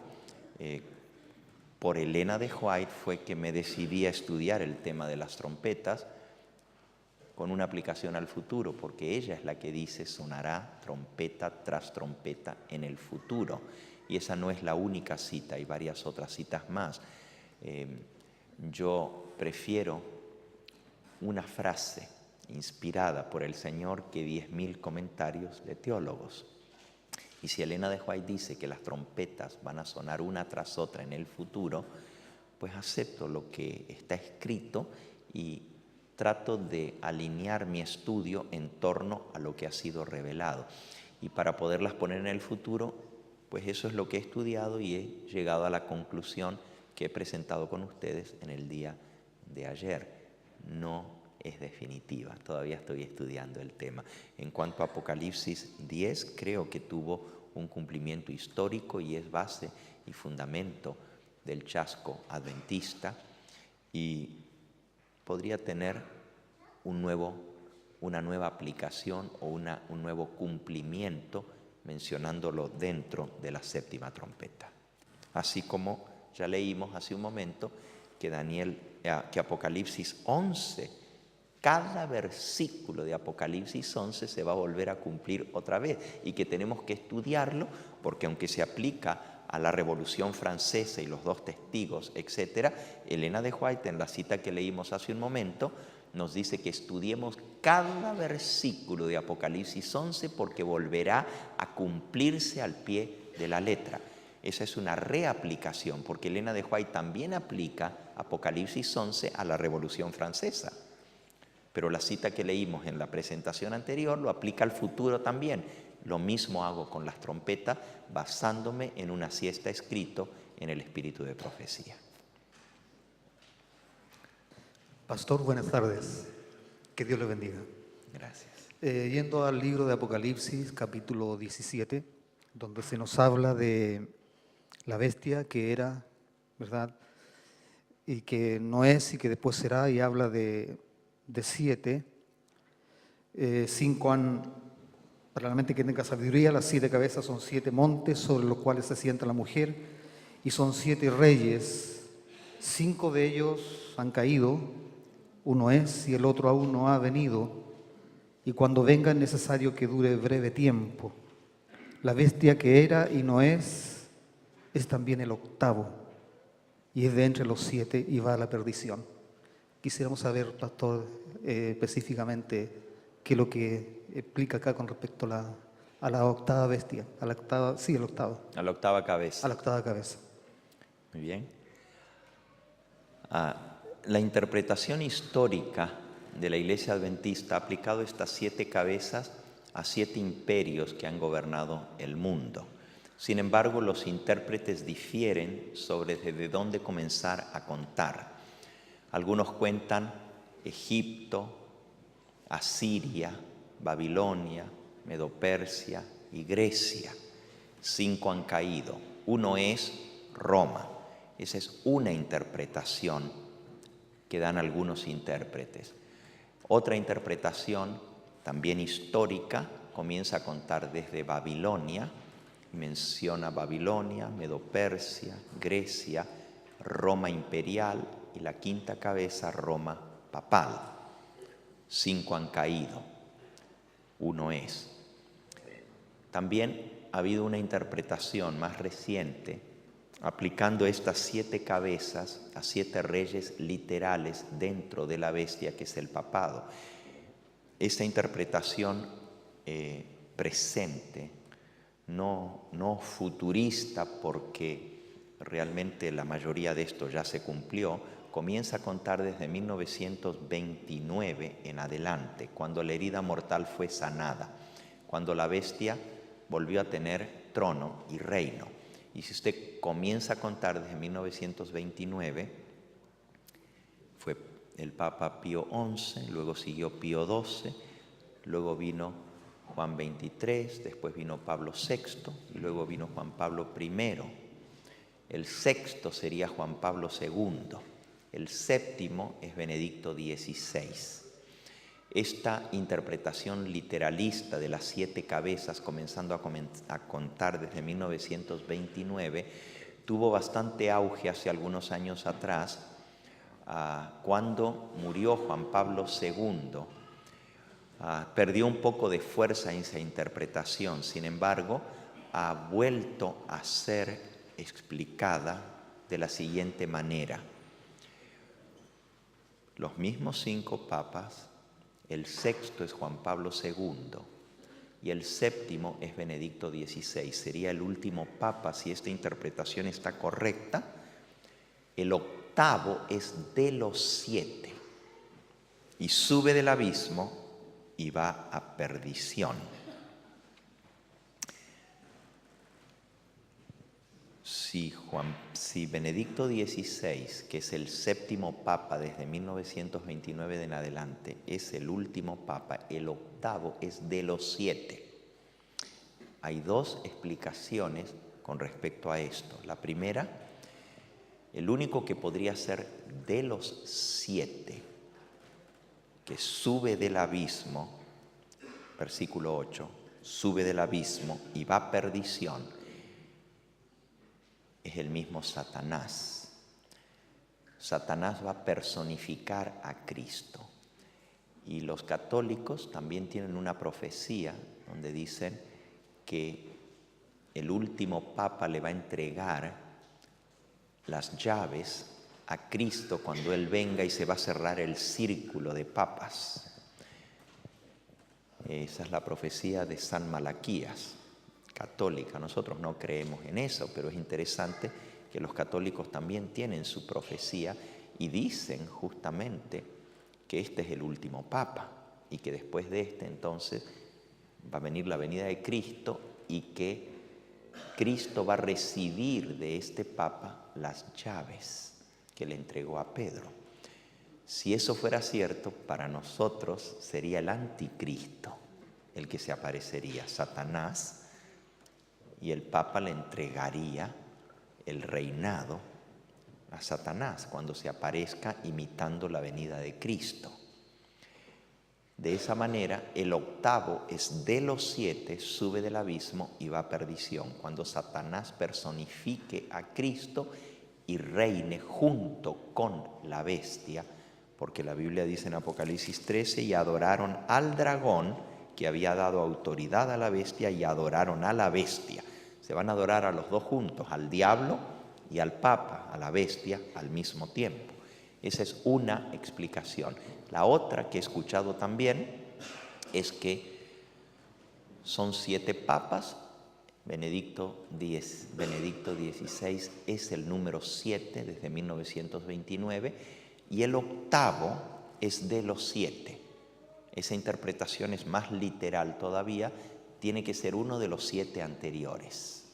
por Elena de White fue que me decidí a estudiar el tema de las trompetas con una aplicación al futuro, porque ella es la que dice sonará trompeta tras trompeta en el futuro. Y esa no es la única cita, hay varias otras citas más. Yo prefiero una frase inspirada por el Señor que 10.000 comentarios de teólogos. Y si Elena de White dice que las trompetas van a sonar una tras otra en el futuro, pues acepto lo que está escrito y trato de alinear mi estudio en torno a lo que ha sido revelado. Y para poderlas poner en el futuro, pues eso es lo que he estudiado y he llegado a la conclusión que he presentado con ustedes en el día de ayer. No es definitiva, todavía estoy estudiando el tema. En cuanto a Apocalipsis 10, creo que tuvo un cumplimiento histórico y es base y fundamento del chasco adventista, y podría tener un nuevo una nueva aplicación o un nuevo cumplimiento, mencionándolo dentro de la séptima trompeta. Así como ya leímos hace un momento que Apocalipsis 11, cada versículo de Apocalipsis 11 se va a volver a cumplir otra vez y que tenemos que estudiarlo porque aunque se aplica a la Revolución Francesa y los dos testigos, etc., Elena de White, en la cita que leímos hace un momento, nos dice que estudiemos cada versículo de Apocalipsis 11 porque volverá a cumplirse al pie de la letra. Esa es una reaplicación, porque Elena de White también aplica Apocalipsis 11 a la Revolución Francesa. Pero la cita que leímos en la presentación anterior lo aplica al futuro también. Lo mismo hago con las trompetas, basándome en una así está escrito en el espíritu de profecía. Pastor, buenas tardes. Que Dios le bendiga. Gracias. Yendo al libro de Apocalipsis, capítulo 17, donde se nos habla de la bestia que era, ¿verdad? Y que no es y que después será, y habla de 7. 5 han, para la mente que tenga sabiduría, las 7 cabezas son 7 montes sobre los cuales se sienta la mujer, y son 7 reyes. 5 de ellos han caído, uno es y el otro aún no ha venido, y cuando venga es necesario que dure breve tiempo. La bestia que era y no es también el octavo, y es de entre los 7 y va a la perdición. Quisiéramos saber, pastor, específicamente qué es lo que explica acá con respecto a la octava bestia, a la octava cabeza. Muy bien. La interpretación histórica de la Iglesia Adventista ha aplicado estas 7 cabezas a 7 imperios que han gobernado el mundo. Sin embargo, los intérpretes difieren sobre desde dónde comenzar a contar. Algunos cuentan Egipto, Asiria, Babilonia, Medo-Persia y Grecia. 5 han caído. Uno es Roma. Esa es una interpretación que dan algunos intérpretes. Otra interpretación, también histórica, comienza a contar desde Babilonia. Menciona Babilonia, Medo-Persia, Grecia, Roma imperial y la 5ª cabeza, Roma papal. 5 han caído, uno es. También ha habido una interpretación más reciente aplicando estas 7 cabezas a 7 reyes literales dentro de la bestia que es el papado. Esta interpretación presente, no futurista, porque realmente la mayoría de esto ya se cumplió, comienza a contar desde 1929 en adelante, cuando la herida mortal fue sanada, cuando la bestia volvió a tener trono y reino. Y si usted comienza a contar desde 1929, fue el Papa Pío XI, luego siguió Pío XII, luego vino Juan XXIII, después vino Pablo VI y luego vino Juan Pablo I. El 6º sería Juan Pablo II. El 7º es Benedicto XVI. Esta interpretación literalista de las 7 cabezas, comenzando a contar desde 1929, tuvo bastante auge hace algunos años atrás, cuando murió Juan Pablo II. Perdió un poco de fuerza en esa interpretación, sin embargo, ha vuelto a ser explicada de la siguiente manera. Los mismos 5 papas, el 6º es Juan Pablo II y el 7º es Benedicto XVI. Sería el último papa, si esta interpretación está correcta. El 8º es de los 7 y sube del abismo y va a perdición. Si Benedicto XVI, que es el 7º papa desde 1929 en adelante, es el último papa, el 8º es de los 7. Hay 2 explicaciones con respecto a esto. La primera, el único que podría ser de los 7 que sube del abismo, versículo 8, sube del abismo y va a perdición, es el mismo Satanás. Satanás va a personificar a Cristo. Y los católicos también tienen una profecía donde dicen que el último papa le va a entregar las llaves a Cristo cuando Él venga y se va a cerrar el círculo de papas. Esa es la profecía de San Malaquías, católica. Nosotros no creemos en eso, pero es interesante que los católicos también tienen su profecía y dicen justamente que este es el último papa y que después de este entonces va a venir la venida de Cristo y que Cristo va a recibir de este papa las llaves que le entregó a Pedro. Si eso fuera cierto, para nosotros sería el anticristo el que se aparecería, Satanás, y el papa le entregaría el reinado a Satanás cuando se aparezca imitando la venida de Cristo. De esa manera, el octavo es de los 7, sube del abismo y va a perdición, cuando Satanás personifique a Cristo y reine junto con la bestia, porque la Biblia dice en Apocalipsis 13, y adoraron al dragón que había dado autoridad a la bestia y adoraron a la bestia. Se van a adorar a los dos juntos, al diablo y al papa, a la bestia, al mismo tiempo. Esa es una explicación. La otra que he escuchado también es que son 7 papas. Benedicto XVI es el número 7 desde 1929 y el octavo es de los 7. Esa interpretación es más literal todavía, tiene que ser uno de los 7 anteriores,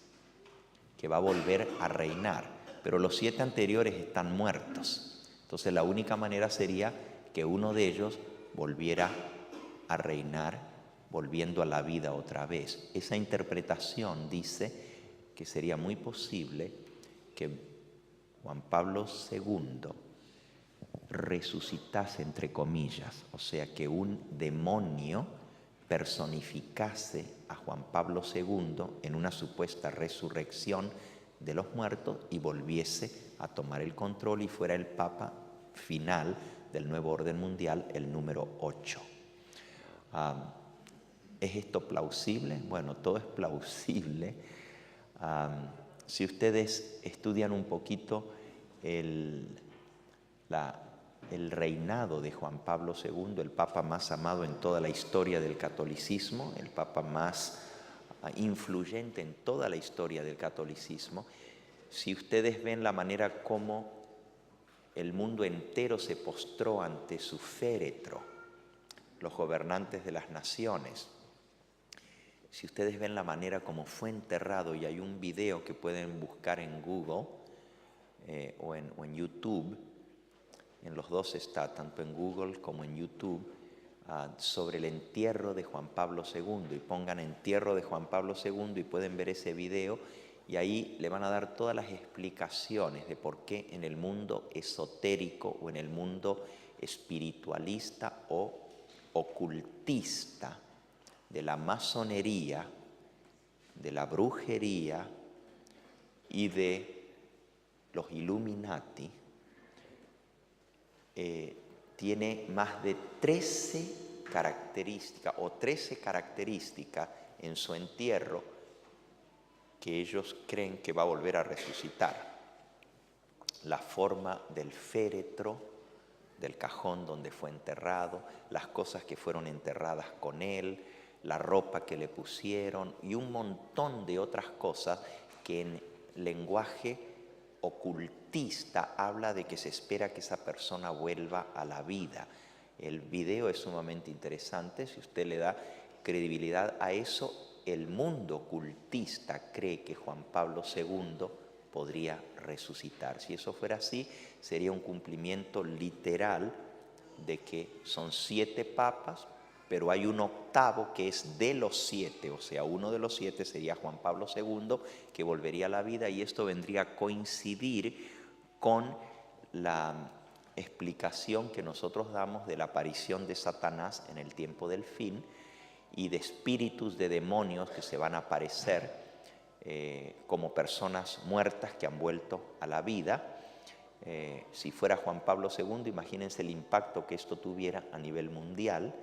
que va a volver a reinar, pero los 7 anteriores están muertos. Entonces la única manera sería que uno de ellos volviera a reinar, volviendo a la vida otra vez. Esa interpretación dice que sería muy posible que Juan Pablo II resucitase, entre comillas, o sea, que un demonio personificase a Juan Pablo II en una supuesta resurrección de los muertos y volviese a tomar el control y fuera el Papa final del nuevo orden mundial, el número 8. ¿Es esto plausible? Bueno, todo es plausible. Si ustedes estudian un poquito el reinado de Juan Pablo II, el papa más amado en toda la historia del catolicismo, el papa más influyente en toda la historia del catolicismo, si ustedes ven la manera como el mundo entero se postró ante su féretro, los gobernantes de las naciones, si ustedes ven la manera como fue enterrado, y hay un video que pueden buscar en Google o en YouTube, en los dos está, tanto en Google como en YouTube, sobre el entierro de Juan Pablo II, y pongan entierro de Juan Pablo II y pueden ver ese video, y ahí le van a dar todas las explicaciones de por qué en el mundo esotérico o en el mundo espiritualista o ocultista, de la masonería, de la brujería y de los Illuminati, tiene más de 13 características o 13 características en su entierro que ellos creen que va a volver a resucitar. La forma del féretro, del cajón donde fue enterrado, las cosas que fueron enterradas con él, la ropa que le pusieron y un montón de otras cosas que en lenguaje ocultista habla de que se espera que esa persona vuelva a la vida. El video es sumamente interesante. Si usted le da credibilidad a eso, el mundo ocultista cree que Juan Pablo II podría resucitar. Si eso fuera así, sería un cumplimiento literal de que son 7 papas, pero hay un octavo que es de los 7, o sea, uno de los 7 sería Juan Pablo II, que volvería a la vida, y esto vendría a coincidir con explicación que nosotros damos de la aparición de Satanás en el tiempo del fin y de espíritus de demonios que se van a aparecer como personas muertas que han vuelto a la vida. Si fuera Juan Pablo II, imagínense el impacto que esto tuviera a nivel mundial,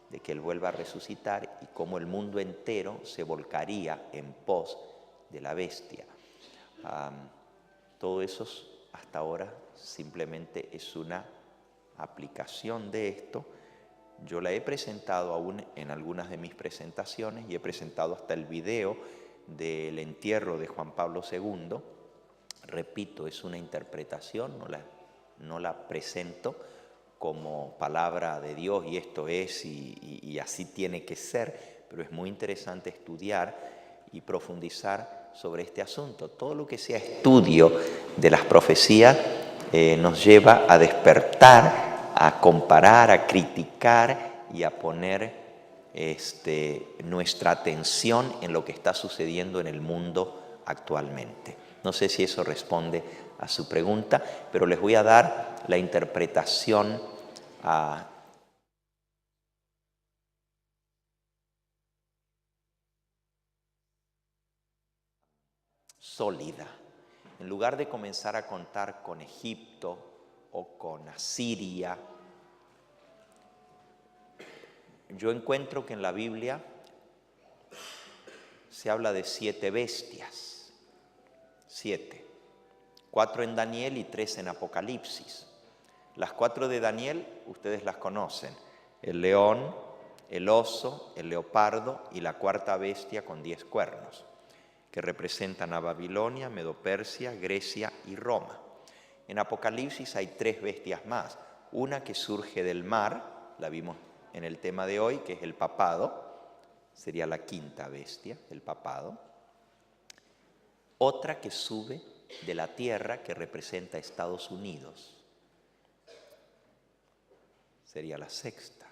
de que Él vuelva a resucitar y cómo el mundo entero se volcaría en pos de la bestia. Todo eso hasta ahora simplemente es una aplicación de esto. Yo la he presentado aún en algunas de mis presentaciones y he presentado hasta el video del entierro de Juan Pablo II. Repito, es una interpretación, no la presento como palabra de Dios y esto es y así tiene que ser, pero es muy interesante estudiar y profundizar sobre este asunto. Todo lo que sea estudio de las profecías nos lleva a despertar, a comparar, a criticar y a poner nuestra atención en lo que está sucediendo en el mundo actualmente. No sé si eso responde a su pregunta, pero les voy a dar la interpretación sólida. En lugar de comenzar a contar con Egipto o con Asiria, yo encuentro que en la Biblia se habla de 7 bestias, 7, 4 en Daniel y 3 en Apocalipsis. Las 4 de Daniel, ustedes las conocen, el león, el oso, el leopardo y la 4ª bestia con 10 cuernos, que representan a Babilonia, Medo-Persia, Grecia y Roma. En Apocalipsis hay 3 bestias más, una que surge del mar, la vimos en el tema de hoy, que es el papado, sería la 5ª bestia, el papado. Otra que sube de la tierra, que representa a Estados Unidos, sería la 6ª,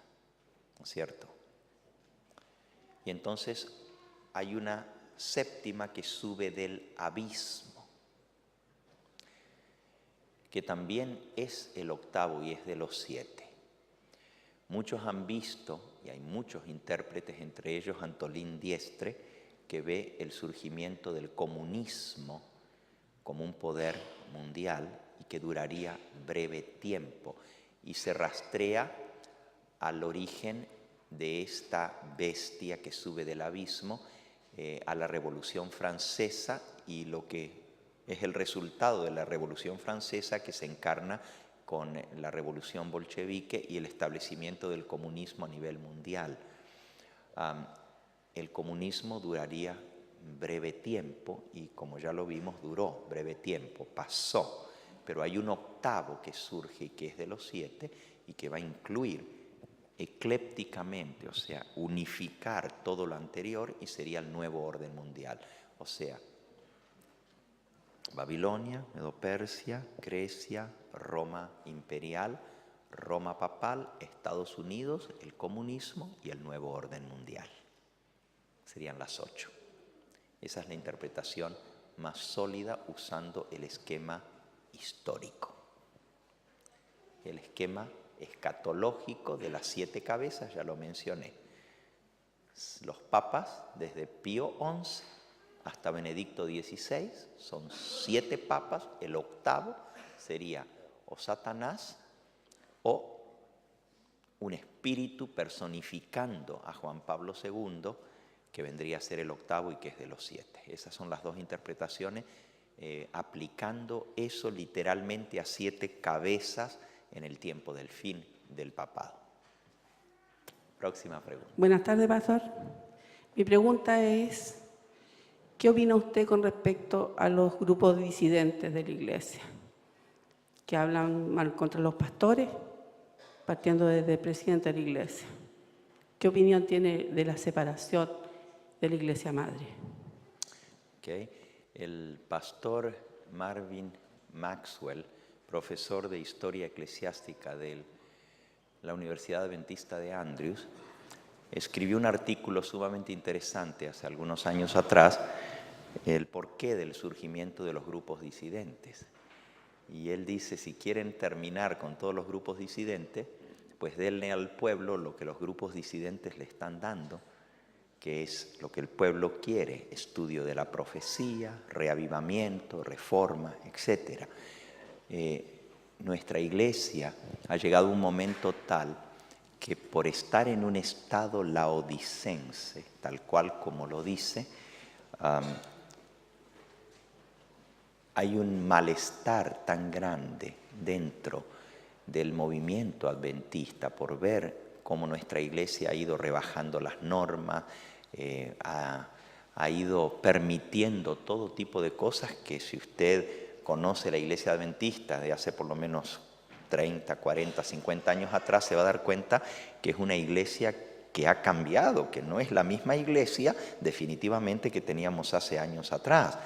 ¿no es cierto? Y entonces hay una 7ª que sube del abismo, que también es el 8º y es de los 7. Muchos han visto, y hay muchos intérpretes, entre ellos Antolín Diestre, que ve el surgimiento del comunismo como un poder mundial y que duraría breve tiempo, y se rastrea al origen de esta bestia que sube del abismo, a la Revolución Francesa y lo que es el resultado de la Revolución Francesa, que se encarna con la Revolución Bolchevique y el establecimiento del comunismo a nivel mundial. El comunismo duraría breve tiempo y, como ya lo vimos, duró breve tiempo, pasó, pero hay un 8º que surge y que es de los 7 y que va a incluir eclépticamente, o sea, unificar todo lo anterior y sería el nuevo orden mundial. O sea, Babilonia, Medo-Persia, Grecia, Roma imperial, Roma papal, Estados Unidos, el comunismo y el nuevo orden mundial. Serían las 8. Esa es la interpretación más sólida usando el esquema histórico. El esquema escatológico de las 7 cabezas, ya lo mencioné. Los papas, desde Pío XI hasta Benedicto XVI, son 7 papas. El 8º sería o Satanás o un espíritu personificando a Juan Pablo II, que vendría a ser el 8º y que es de los 7. Esas son las 2 interpretaciones, aplicando eso literalmente a 7 cabezas en el tiempo del fin del papado. Próxima pregunta. Buenas tardes, pastor. Mi pregunta es, ¿qué opina usted con respecto a los grupos disidentes de la iglesia que hablan mal contra los pastores, partiendo desde el presidente de la iglesia? ¿Qué opinión tiene de la separación de la iglesia madre? Okay. El pastor Marvin Maxwell, profesor de Historia Eclesiástica de la Universidad Adventista de Andrews, escribió un artículo sumamente interesante hace algunos años atrás, el porqué del surgimiento de los grupos disidentes. Y él dice, si quieren terminar con todos los grupos disidentes, pues denle al pueblo lo que los grupos disidentes le están dando, que es lo que el pueblo quiere: estudio de la profecía, reavivamiento, reforma, etc. Nuestra iglesia ha llegado a un momento tal que por estar en un estado laodicense, tal cual como lo dice, hay un malestar tan grande dentro del movimiento adventista por ver cómo nuestra iglesia ha ido rebajando las normas, ha ido permitiendo todo tipo de cosas que, si usted conoce la iglesia adventista de hace por lo menos 30, 40, 50 años atrás, se va a dar cuenta que es una iglesia que ha cambiado, que no es la misma iglesia definitivamente que teníamos hace años atrás.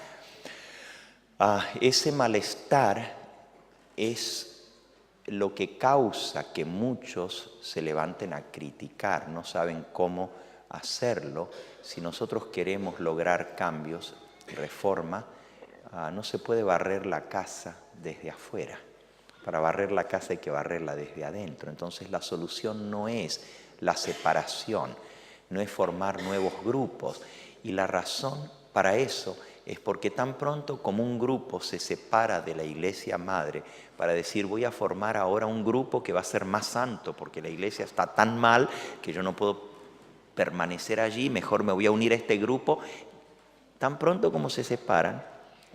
Ese malestar es lo que causa que muchos se levanten a criticar, no saben cómo hacerlo. Si nosotros queremos lograr cambios, reforma, no se puede barrer la casa desde afuera. Para barrer la casa hay que barrerla desde adentro. Entonces la solución no es la separación, no es formar nuevos grupos. Y la razón para eso es porque tan pronto como un grupo se separa de la iglesia madre para decir, voy a formar ahora un grupo que va a ser más santo porque la iglesia está tan mal que yo no puedo permanecer allí, mejor me voy a unir a este grupo. Tan pronto como se separan,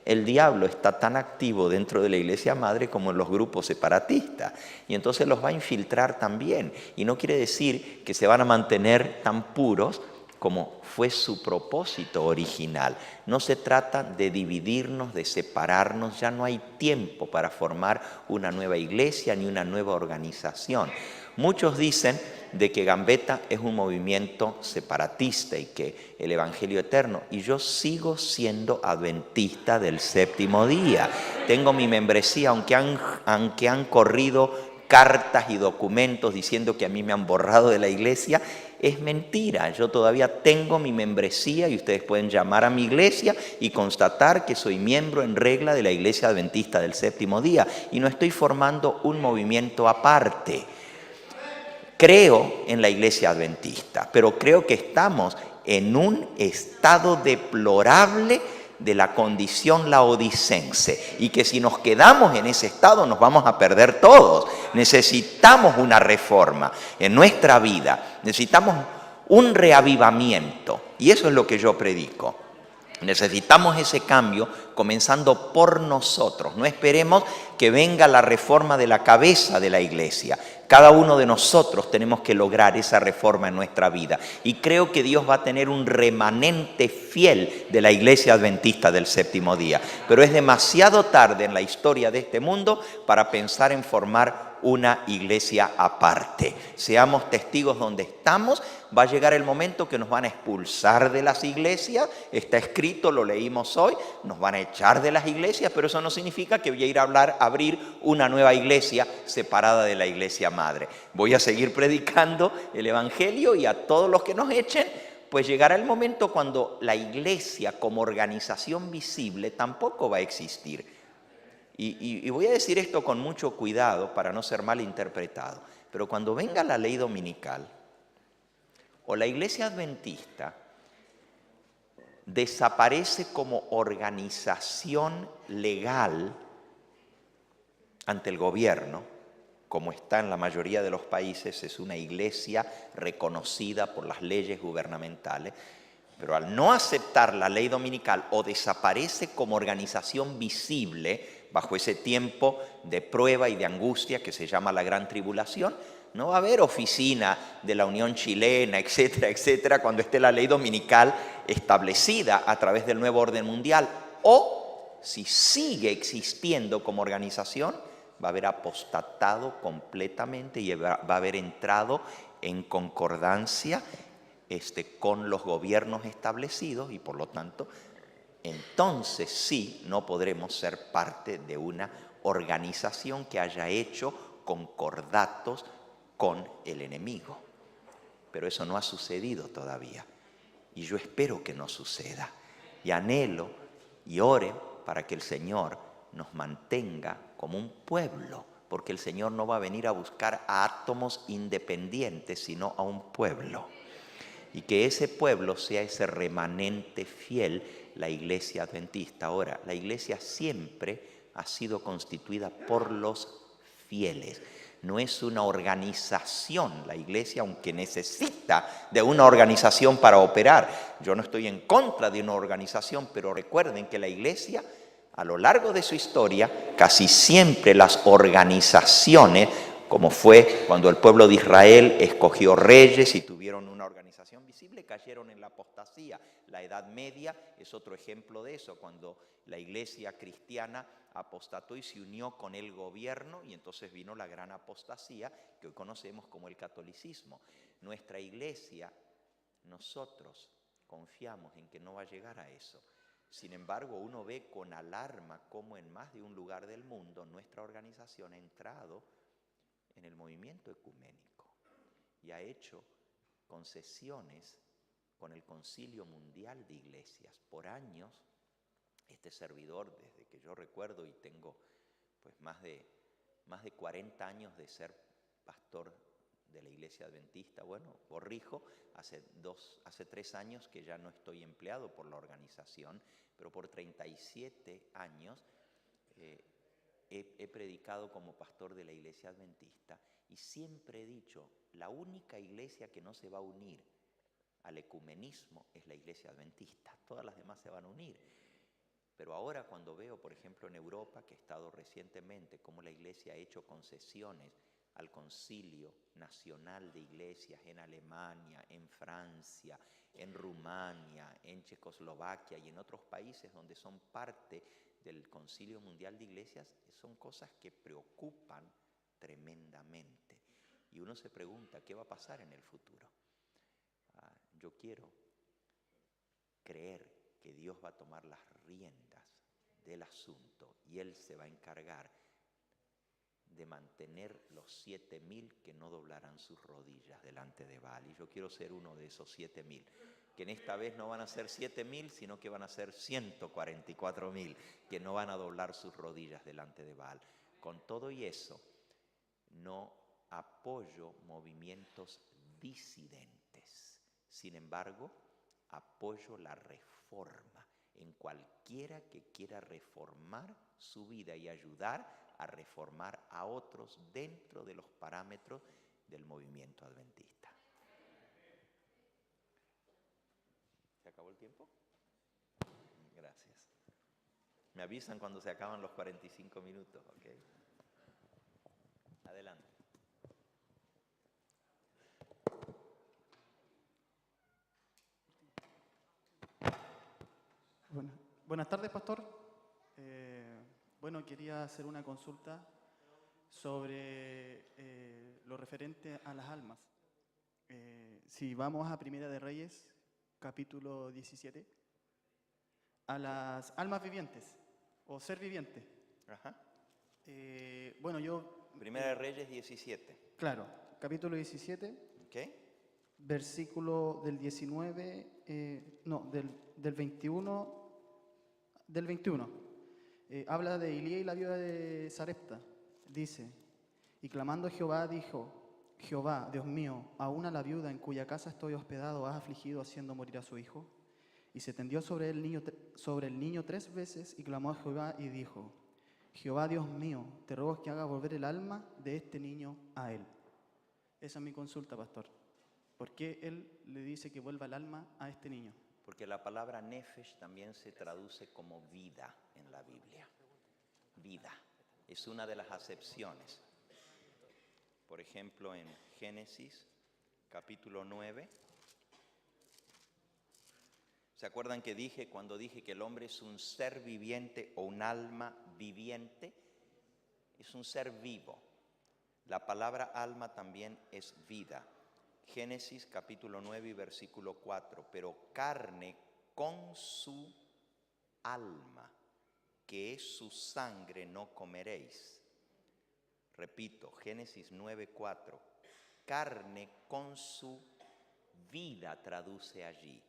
el diablo está tan activo dentro de la iglesia madre como en los grupos separatistas, y entonces los va a infiltrar también. Y no quiere decir que se van a mantener tan puros como fue su propósito original. No se trata de dividirnos, de separarnos. Ya no hay tiempo para formar una nueva iglesia ni una nueva organización. Muchos dicen de que Gambetta es un movimiento separatista y que el Evangelio eterno, y yo sigo siendo adventista del séptimo día. Tengo mi membresía, aunque han corrido cartas y documentos diciendo que a mí me han borrado de la iglesia. Es mentira, yo todavía tengo mi membresía y ustedes pueden llamar a mi iglesia y constatar que soy miembro en regla de la Iglesia Adventista del Séptimo Día y no estoy formando un movimiento aparte. Creo en la iglesia adventista, pero creo que estamos en un estado deplorable de la condición laodicense y que si nos quedamos en ese estado nos vamos a perder todos. Necesitamos una reforma en nuestra vida, necesitamos un reavivamiento y eso es lo que yo predico. Necesitamos ese cambio comenzando por nosotros. No esperemos que venga la reforma de la cabeza de la iglesia. Cada uno de nosotros tenemos que lograr esa reforma en nuestra vida. Y creo que Dios va a tener un remanente fiel de la iglesia adventista del séptimo día. Pero es demasiado tarde en la historia de este mundo para pensar en formar una iglesia aparte. Seamos testigos donde estamos. Va a llegar el momento que nos van a expulsar de las iglesias. Está escrito, lo leímos hoy. Nos van a echar de las iglesias, pero eso no significa que voy a ir a abrir una nueva iglesia separada de la iglesia madre. Voy a seguir predicando el evangelio y a todos los que nos echen, pues llegará el momento cuando la iglesia como organización visible tampoco va a existir. Y voy a decir esto con mucho cuidado para no ser mal interpretado, pero cuando venga la ley dominical o la iglesia adventista desaparece como organización legal ante el gobierno, como está en la mayoría de los países, es una iglesia reconocida por las leyes gubernamentales, pero al no aceptar la ley dominical o desaparece como organización visible bajo ese tiempo de prueba y de angustia que se llama la Gran Tribulación, no va a haber oficina de la Unión Chilena, etcétera, etcétera, cuando esté la ley dominical establecida a través del nuevo orden mundial. O, si sigue existiendo como organización, va a haber apostatado completamente y va a haber entrado en concordancia con los gobiernos establecidos y por lo tanto, entonces sí no podremos ser parte de una organización que haya hecho concordatos con el enemigo. Pero eso no ha sucedido todavía y yo espero que no suceda y anhelo y ore para que el Señor nos mantenga como un pueblo, porque el Señor no va a venir a buscar a átomos independientes, sino a un pueblo. Y que ese pueblo sea ese remanente fiel, la iglesia adventista. Ahora, la iglesia siempre ha sido constituida por los fieles. No es una organización, la iglesia, aunque necesita de una organización para operar. Yo no estoy en contra de una organización, pero recuerden que la iglesia, a lo largo de su historia, casi siempre las organizaciones, como fue cuando el pueblo de Israel escogió reyes y tuvieron una organización visible, cayeron en la apostasía. La Edad Media es otro ejemplo de eso, cuando la iglesia cristiana apostató y se unió con el gobierno, y entonces vino la gran apostasía que hoy conocemos como el catolicismo. Nuestra iglesia, nosotros confiamos en que no va a llegar a eso. Sin embargo, uno ve con alarma cómo en más de un lugar del mundo nuestra organización ha entrado en el movimiento ecuménico y ha hecho concesiones con el Concilio Mundial de Iglesias. Por años, este servidor, desde que yo recuerdo, y tengo pues más de 40 años de ser pastor de la Iglesia Adventista, bueno, corrijo, hace 3 años que ya no estoy empleado por la organización, pero por 37 años he predicado como pastor de la Iglesia Adventista, y siempre he dicho, la única iglesia que no se va a unir al ecumenismo es la Iglesia Adventista, todas las demás se van a unir. Pero ahora cuando veo, por ejemplo, en Europa, que he estado recientemente, cómo la Iglesia ha hecho concesiones al Concilio Nacional de Iglesias en Alemania, en Francia, en Rumania, en Checoslovaquia y en otros países donde son parte del Concilio Mundial de Iglesias, son cosas que preocupan tremendamente. Y uno se pregunta, ¿qué va a pasar en el futuro? Yo quiero creer que Dios va a tomar las riendas del asunto y Él se va a encargar de mantener los 7,000 que no doblarán sus rodillas delante de Baal. Y yo quiero ser uno de esos 7,000, que en esta vez no van a ser 7,000, sino que van a ser 144,000, que no van a doblar sus rodillas delante de Baal. Con todo y eso, no apoyo movimientos disidentes. Sin embargo, apoyo la reforma en cualquiera que quiera reformar su vida y ayudar a reformar a otros dentro de los parámetros del movimiento adventista. ¿Se acabó el tiempo? Gracias. Me avisan cuando se acaban los 45 minutos, ¿ok? Adelante. Buenas tardes, pastor. Bueno, quería hacer una consulta sobre lo referente a las almas. Si vamos a Primera de Reyes, capítulo 17, a las almas vivientes o ser viviente. Ajá. Bueno, yo... Primera de Reyes 17. Claro, capítulo 17. ¿Ok? Versículo del 19, del 21. Del 21. Habla de Elías y la viuda de Sarepta. Dice, y clamando a Jehová dijo, Jehová, Dios mío, aún a la viuda en cuya casa estoy hospedado has afligido haciendo morir a su hijo. Y se tendió sobre el niño 3 veces y clamó a Jehová y dijo, Jehová, Dios mío, te ruego que haga volver el alma de este niño a él. Esa es mi consulta, pastor. ¿Por qué él le dice que vuelva el alma a este niño? Porque la palabra nefesh también se traduce como vida en la Biblia. Vida. Es una de las acepciones. Por ejemplo, en Génesis, capítulo 9. ¿Se acuerdan que cuando dije que el hombre es un ser viviente o un alma viviente? Es un ser vivo. La palabra alma también es vida. Génesis capítulo 9 y versículo 4, pero carne con su alma, que es su sangre, no comeréis. Repito, Génesis 9, 4, carne con su vida traduce allí.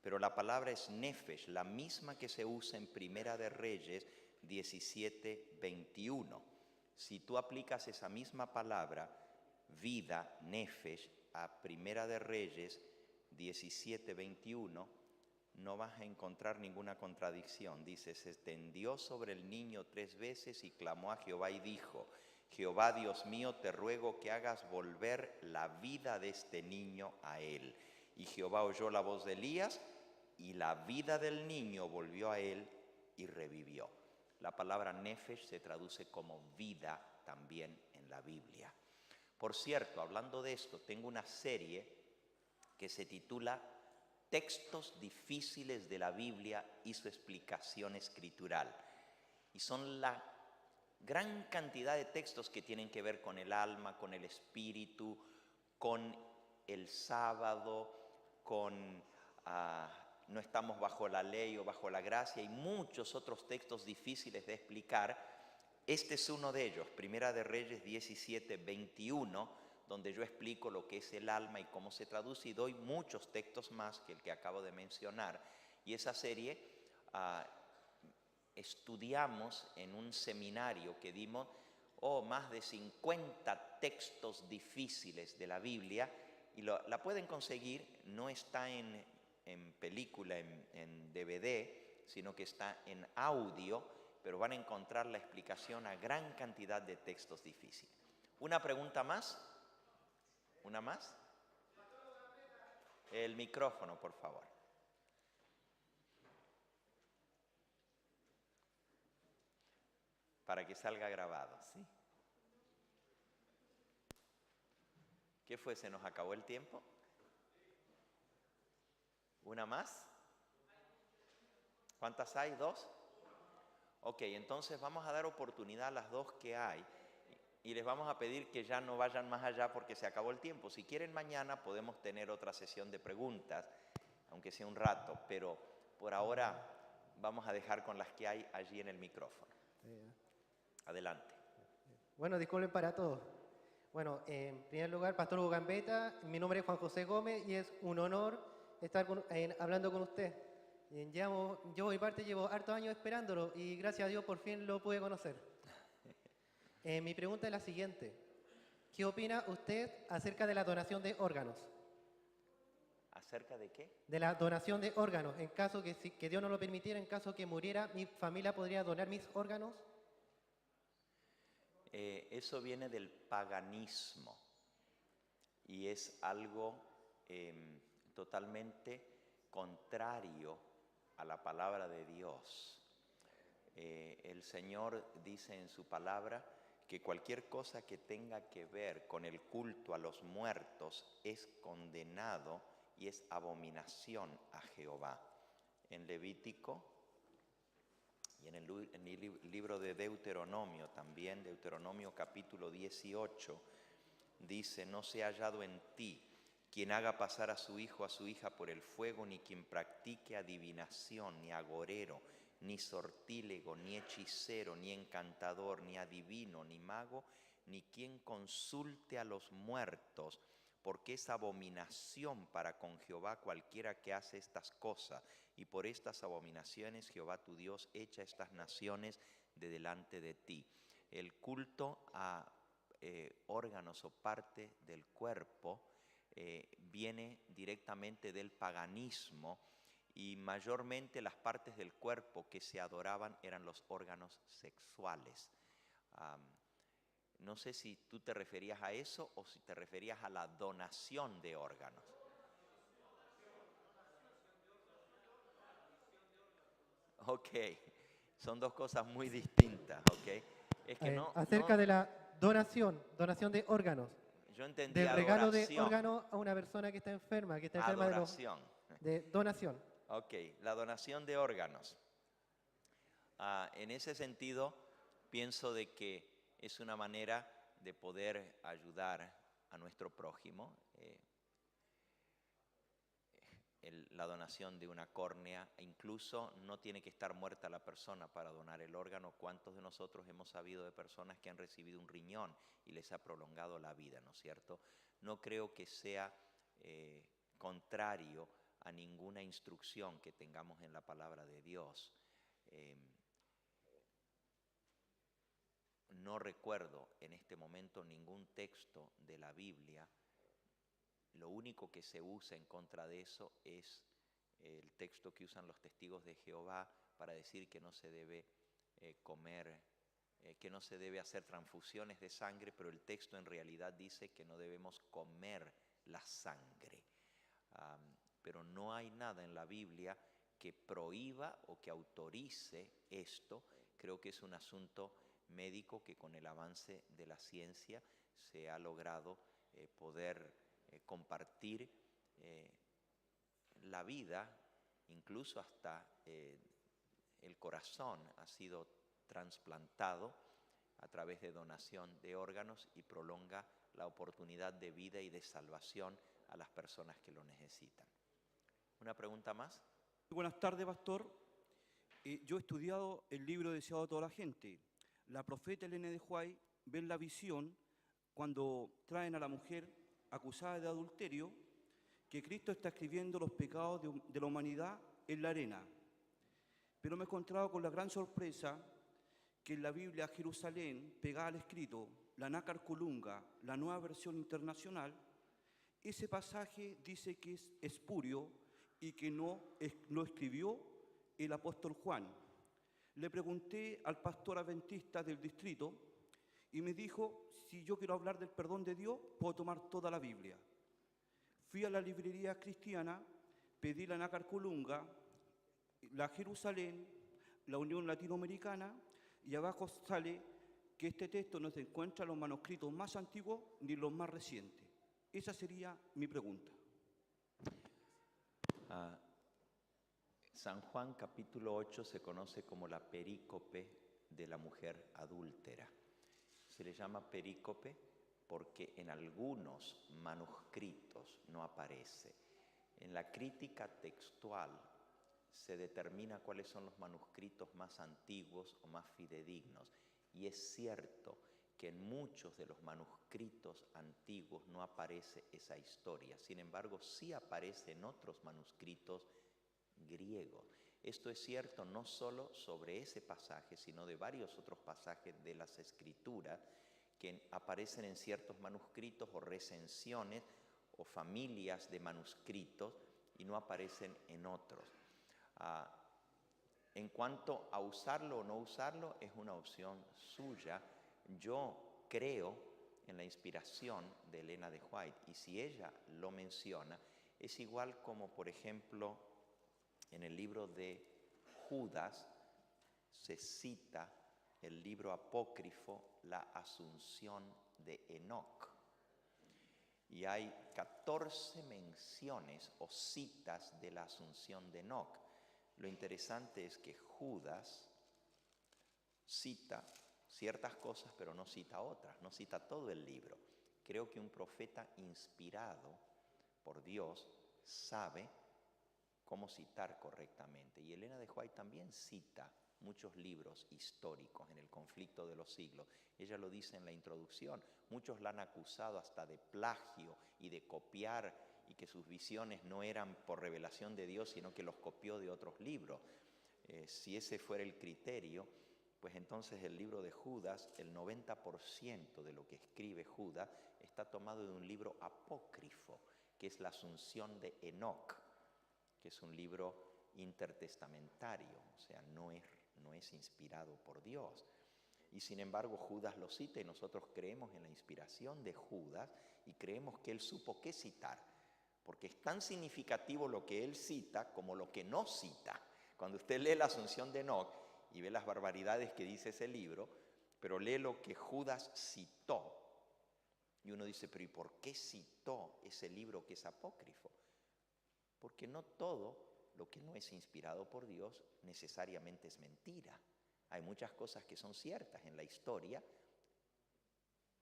Pero la palabra es nefesh, la misma que se usa en Primera de Reyes 17:21. Si tú aplicas esa misma palabra, vida, nefesh, a Primera de Reyes 17:21, no vas a encontrar ninguna contradicción. Dice, se extendió sobre el niño 3 veces y clamó a Jehová y dijo, Jehová Dios mío, te ruego que hagas volver la vida de este niño a él. Y Jehová oyó la voz de Elías y la vida del niño volvió a él y revivió. La palabra nefesh se traduce como vida también en la Biblia. Por cierto, hablando de esto, tengo una serie que se titula Textos difíciles de la Biblia y su explicación escritural. Y son la gran cantidad de textos que tienen que ver con el alma, con el espíritu, con el sábado, con no estamos bajo la ley o bajo la gracia, y muchos otros textos difíciles de explicar. Este es uno de ellos, Primera de Reyes 17:21, donde yo explico lo que es el alma y cómo se traduce, y doy muchos textos más que el que acabo de mencionar. Y esa serie estudiamos en un seminario que dimos más de 50 textos difíciles de la Biblia, y la pueden conseguir, no está en película, en DVD, sino que está en audio, pero van a encontrar la explicación a gran cantidad de textos difíciles. ¿Una pregunta más? ¿Una más? El micrófono, por favor. Para que salga grabado, ¿sí? ¿Qué fue? ¿Se nos acabó el tiempo? ¿Una más? ¿Cuántas hay? ¿2? Ok, entonces vamos a dar oportunidad a las 2 que hay y les vamos a pedir que ya no vayan más allá porque se acabó el tiempo. Si quieren, mañana podemos tener otra sesión de preguntas, aunque sea un rato, pero por ahora vamos a dejar con las que hay allí en el micrófono. Adelante. Bueno, disculpen para todos. Bueno, en primer lugar, Pastor Hugo Gambetta, mi nombre es Juan José Gómez y es un honor estar hablando con usted. Yo por mi parte llevo hartos años esperándolo y gracias a Dios por fin lo pude conocer. Mi pregunta es la siguiente. ¿Qué opina usted acerca de la donación de órganos? ¿Acerca de qué? De la donación de órganos. En caso que Dios no lo permitiera, en caso que muriera, ¿mi familia podría donar mis órganos? Eso viene del paganismo y es algo totalmente contrario a la palabra de Dios. El Señor dice en su palabra que cualquier cosa que tenga que ver con el culto a los muertos es condenado y es abominación a Jehová. En Levítico y en el libro de Deuteronomio también, Deuteronomio capítulo 18, dice, no sea hallado en ti quien haga pasar a su hijo o a su hija por el fuego, ni quien practique adivinación, ni agorero, ni sortílego, ni hechicero, ni encantador, ni adivino, ni mago, ni quien consulte a los muertos, porque es abominación para con Jehová cualquiera que hace estas cosas, y por estas abominaciones Jehová tu Dios echa estas naciones de delante de ti. El culto a órganos o parte del cuerpo viene directamente del paganismo, y mayormente las partes del cuerpo que se adoraban eran los órganos sexuales. No sé si tú te referías a eso o si te referías a la donación de órganos. Ok, son dos cosas muy distintas, ok. Es que acerca de la donación de órganos. Yo entendí del regalo adoración. de órganos a una persona que está enferma, Adoración. de donación. Ok, la donación de órganos. En ese sentido, pienso de que es una manera de poder ayudar a nuestro prójimo. La donación de una córnea, incluso no tiene que estar muerta la persona para donar el órgano. ¿Cuántos de nosotros hemos sabido de personas que han recibido un riñón y les ha prolongado la vida, ¿no es cierto? No creo que sea contrario a ninguna instrucción que tengamos en la palabra de Dios. no recuerdo en este momento ningún texto de la Biblia. Lo único que se usa en contra de eso es el texto que usan los testigos de Jehová para decir que no se debe comer, que no se debe hacer transfusiones de sangre, pero el texto en realidad dice que no debemos comer la sangre. Pero no hay nada en la Biblia que prohíba o que autorice esto. Creo que es un asunto médico que con el avance de la ciencia se ha logrado poder compartir la vida, incluso hasta el corazón ha sido trasplantado a través de donación de órganos y prolonga la oportunidad de vida y de salvación a las personas que lo necesitan. ¿Una pregunta más? Buenas tardes, pastor. Yo he estudiado el libro Deseado de toda la gente. La profeta Elena de White ve en la visión, cuando traen a la mujer acusada de adulterio, que Cristo está escribiendo los pecados de la humanidad en la arena. Pero me he encontrado con la gran sorpresa que en la Biblia Jerusalén, pegada al escrito, la Nácar Colunga, la Nueva Versión Internacional, ese pasaje dice que es espurio y que no lo escribió el apóstol Juan. Le pregunté al pastor adventista del distrito y me dijo, si yo quiero hablar del perdón de Dios, puedo tomar toda la Biblia. Fui a la librería cristiana, pedí la Nácar Colunga, la Jerusalén, la Unión Latinoamericana, y abajo sale que este texto no se encuentra en los manuscritos más antiguos ni en los más recientes. Esa sería mi pregunta. San Juan capítulo 8 se conoce como la perícope de la mujer adúltera. Se le llama perícope porque en algunos manuscritos no aparece. En la crítica textual se determina cuáles son los manuscritos más antiguos o más fidedignos. Y es cierto que en muchos de los manuscritos antiguos no aparece esa historia. Sin embargo, sí aparece en otros manuscritos griegos. Esto es cierto no solo sobre ese pasaje, sino de varios otros pasajes de las Escrituras que aparecen en ciertos manuscritos o recensiones o familias de manuscritos y no aparecen en otros. En cuanto a usarlo o no usarlo, es una opción suya. Yo creo en la inspiración de Elena de White y si ella lo menciona, es igual como, por ejemplo, en el libro de Judas se cita el libro apócrifo La Asunción de Enoc. Y hay 14 menciones o citas de la Asunción de Enoc. Lo interesante es que Judas cita ciertas cosas, pero no cita otras, no cita todo el libro. Creo que un profeta inspirado por Dios sabe cómo citar correctamente. Y Elena de White también cita muchos libros históricos en el conflicto de los siglos. Ella lo dice en la introducción. Muchos la han acusado hasta de plagio y de copiar y que sus visiones no eran por revelación de Dios, sino que los copió de otros libros. Si ese fuera el criterio, pues entonces el libro de Judas, el 90% de lo que escribe Judas está tomado de un libro apócrifo, que es la Asunción de Enoc, que es un libro intertestamentario, o sea, no es inspirado por Dios. Y sin embargo Judas lo cita y nosotros creemos en la inspiración de Judas y creemos que él supo qué citar, porque es tan significativo lo que él cita como lo que no cita. Cuando usted lee la Asunción de Enoc y ve las barbaridades que dice ese libro, pero lee lo que Judas citó, y uno dice, pero ¿y por qué citó ese libro que es apócrifo? Porque no todo lo que no es inspirado por Dios necesariamente es mentira. Hay muchas cosas que son ciertas en la historia.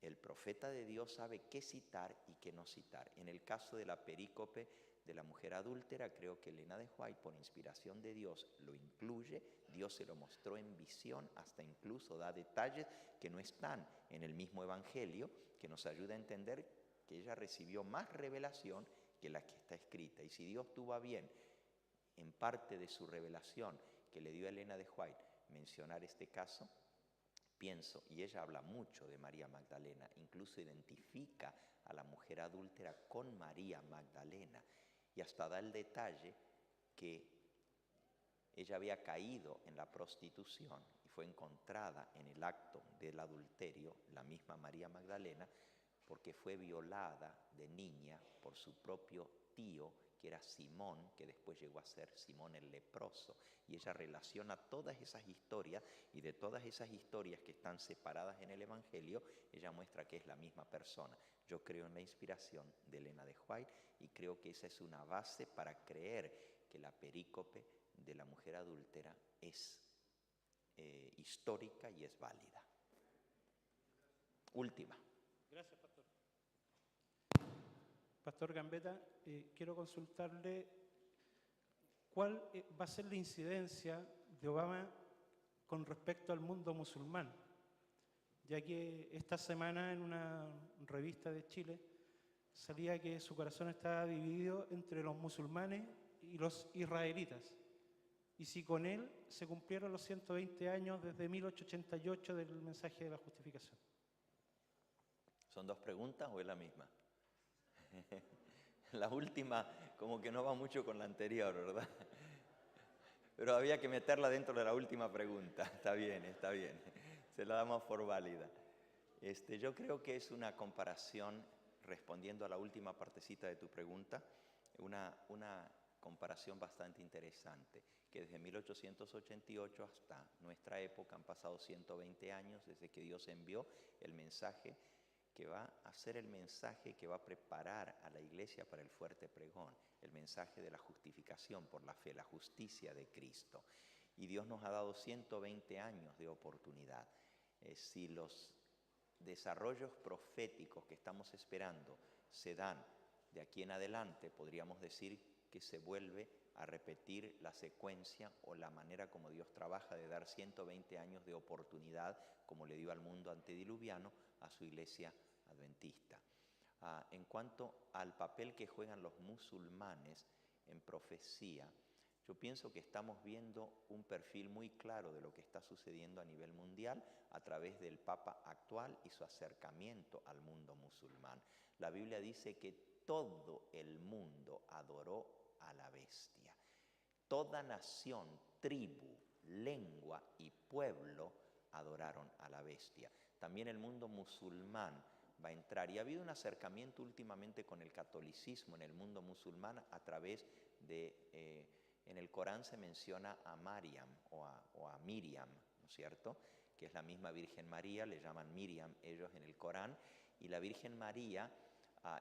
El profeta de Dios sabe qué citar y qué no citar. En el caso de la perícope de la mujer adúltera, creo que Elena de White, por inspiración de Dios, lo incluye. Dios se lo mostró en visión, hasta incluso da detalles que no están en el mismo evangelio, que nos ayuda a entender que ella recibió más revelación que la que está escrita. Y si Dios tuvo a bien, en parte de su revelación que le dio a Elena de White, mencionar este caso, pienso, y ella habla mucho de María Magdalena, incluso identifica a la mujer adúltera con María Magdalena, y hasta da el detalle que ella había caído en la prostitución y fue encontrada en el acto del adulterio, la misma María Magdalena, porque fue violada de niña por su propio tío, que era Simón, que después llegó a ser Simón el leproso. Y ella relaciona todas esas historias, y de todas esas historias que están separadas en el Evangelio, ella muestra que es la misma persona. Yo creo en la inspiración de Elena de White y creo que esa es una base para creer que la perícope de la mujer adúltera es histórica y es válida. Última. Gracias, Pastor. Pastor Gambetta, quiero consultarle cuál va a ser la incidencia de Obama con respecto al mundo musulmán, ya que esta semana en una revista de Chile salía que su corazón estaba dividido entre los musulmanes y los israelitas, y si con él se cumplieron los 120 años desde 1888 del mensaje de la justificación. ¿Son dos preguntas o es la misma? La última como que no va mucho con la anterior, ¿verdad? Pero había que meterla dentro de la última pregunta. Está bien, se la damos por válida. Yo creo que es una comparación, respondiendo a la última partecita de tu pregunta, una comparación bastante interesante, que desde 1888 hasta nuestra época han pasado 120 años desde que Dios envió el mensaje que va a ser el mensaje que va a preparar a la iglesia para el fuerte pregón, el mensaje de la justificación por la fe, la justicia de Cristo. Y Dios nos ha dado 120 años de oportunidad. Si los desarrollos proféticos que estamos esperando se dan de aquí en adelante, podríamos decir que se vuelve a repetir la secuencia o la manera como Dios trabaja de dar 120 años de oportunidad, como le dio al mundo antediluviano, a su iglesia adventista. En cuanto al papel que juegan los musulmanes en profecía, yo pienso que estamos viendo un perfil muy claro de lo que está sucediendo a nivel mundial a través del Papa actual y su acercamiento al mundo musulmán. La Biblia dice que todo el mundo adoró a la bestia. Toda nación, tribu, lengua y pueblo adoraron a la bestia. También el mundo musulmán va a entrar. Y ha habido un acercamiento últimamente con el catolicismo en el mundo musulmán a través de... en el Corán se menciona a Mariam o a Miriam, ¿no es cierto?, que es la misma Virgen María, le llaman Miriam ellos en el Corán, y la Virgen María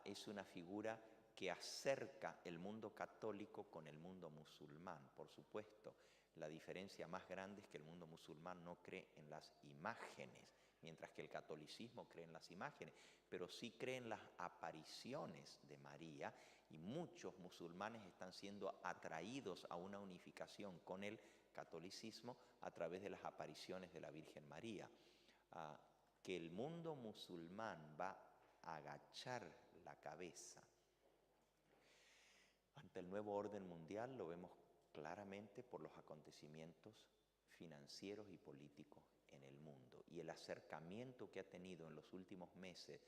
es una figura que acerca el mundo católico con el mundo musulmán. Por supuesto, la diferencia más grande es que el mundo musulmán no cree en las imágenes, mientras que el catolicismo cree en las imágenes, pero sí cree en las apariciones de María, y muchos musulmanes están siendo atraídos a una unificación con el catolicismo a través de las apariciones de la Virgen María. Que el mundo musulmán va a agachar la cabeza ante el nuevo orden mundial lo vemos claramente por los acontecimientos financieros y políticos en el mundo y el acercamiento que ha tenido en los últimos meses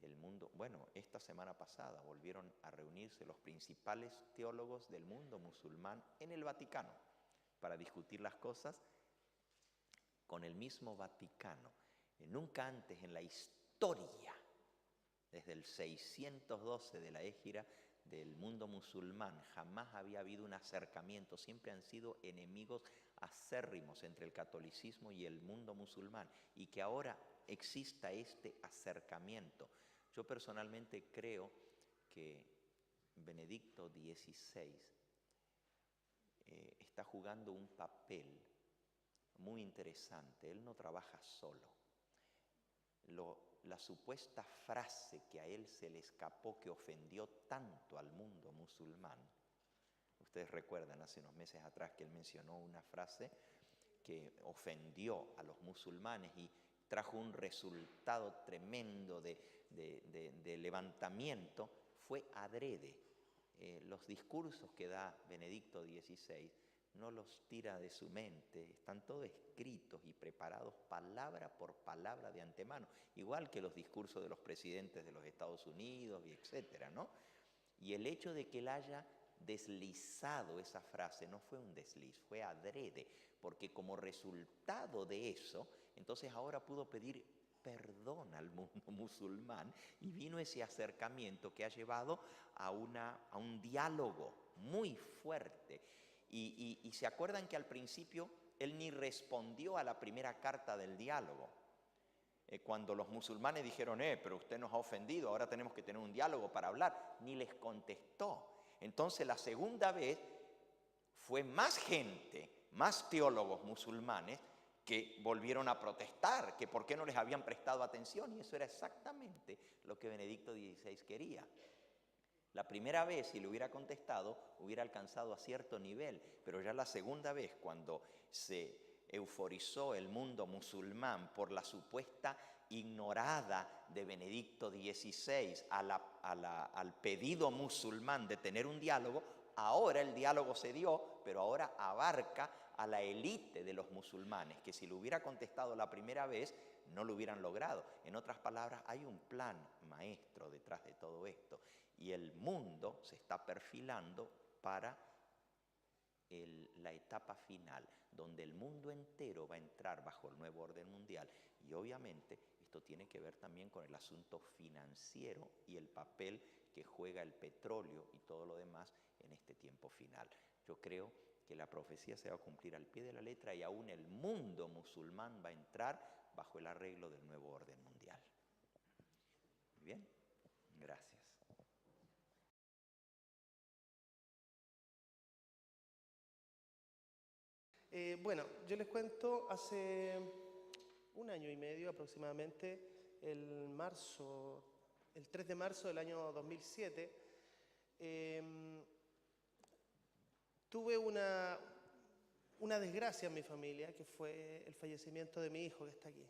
el mundo. Bueno, esta semana pasada volvieron a reunirse los principales teólogos del mundo musulmán en el Vaticano para discutir las cosas con el mismo Vaticano. Nunca antes en la historia, desde el 612 de la Égira del mundo musulmán, jamás había habido un acercamiento, siempre han sido enemigos acérrimos entre el catolicismo y el mundo musulmán, y que ahora exista este acercamiento. Yo personalmente creo que Benedicto XVI está jugando un papel muy interesante. Él no trabaja solo. La supuesta frase que a él se le escapó que ofendió tanto al mundo musulmán, ustedes recuerdan hace unos meses atrás que él mencionó una frase que ofendió a los musulmanes y trajo un resultado tremendo de levantamiento, fue adrede. Los discursos que da Benedicto XVI no los tira de su mente, están todos escritos y preparados palabra por palabra de antemano, igual que los discursos de los presidentes de los Estados Unidos y etcétera, ¿no? Y el hecho de que él haya deslizado esa frase no fue un desliz, fue adrede, porque como resultado de eso, entonces ahora pudo pedir perdón al mundo musulmán y vino ese acercamiento que ha llevado a un diálogo muy fuerte. Y se acuerdan que al principio él ni respondió a la primera carta del diálogo. Cuando los musulmanes dijeron, pero usted nos ha ofendido, ahora tenemos que tener un diálogo para hablar, ni les contestó. Entonces la segunda vez fue más gente, más teólogos musulmanes que volvieron a protestar, que por qué no les habían prestado atención, y eso era exactamente lo que Benedicto XVI quería. La primera vez, si le hubiera contestado, hubiera alcanzado a cierto nivel, pero ya la segunda vez, cuando se euforizó el mundo musulmán por la supuesta ignorada de Benedicto XVI al pedido musulmán de tener un diálogo, ahora el diálogo se dio, pero ahora abarca a la élite de los musulmanes, que si lo hubiera contestado la primera vez, no lo hubieran logrado. En otras palabras, hay un plan maestro detrás de todo esto, y el mundo se está perfilando para la etapa final, donde el mundo entero va a entrar bajo el nuevo orden mundial, y obviamente esto tiene que ver también con el asunto financiero y el papel que juega el petróleo y todo lo demás en este tiempo final. Yo creo que la profecía se va a cumplir al pie de la letra y aún el mundo musulmán va a entrar bajo el arreglo del nuevo orden mundial. Muy bien, gracias. Bueno, yo les cuento, hace un año y medio aproximadamente, el 3 de marzo del año 2007, tuve una desgracia en mi familia, que fue el fallecimiento de mi hijo que está aquí.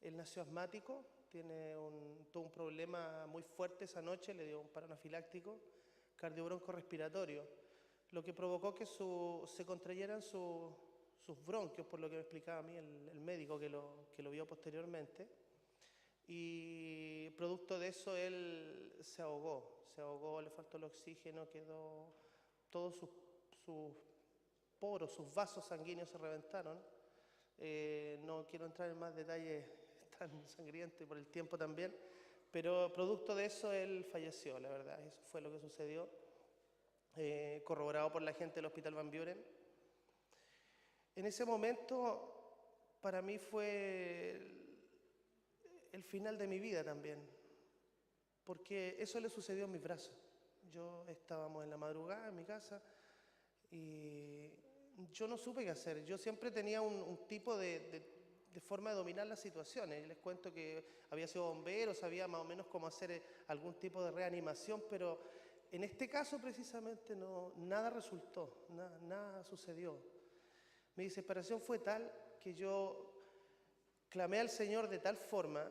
Él nació asmático, tuvo un problema muy fuerte esa noche, le dio un paro anafiláctico cardiobronco-respiratorio, lo que provocó que se contrayeran sus bronquios, por lo que me explicaba a mí el médico que lo vio posteriormente. Y producto de eso él se ahogó, le faltó el oxígeno, quedó, todos sus poros, sus vasos sanguíneos se reventaron. No quiero entrar en más detalles tan sangrientos por el tiempo también, pero producto de eso él falleció, la verdad, eso fue lo que sucedió. Corroborado por la gente del Hospital Van Buren. En ese momento, para mí fue el final de mi vida también, porque eso le sucedió en mis brazos. Estábamos en la madrugada en mi casa y yo no supe qué hacer. Yo siempre tenía un tipo de forma de dominar las situaciones. Les cuento que había sido bombero, sabía más o menos cómo hacer algún tipo de reanimación, pero en este caso precisamente nada resultó, nada sucedió. Mi desesperación fue tal que yo clamé al Señor de tal forma,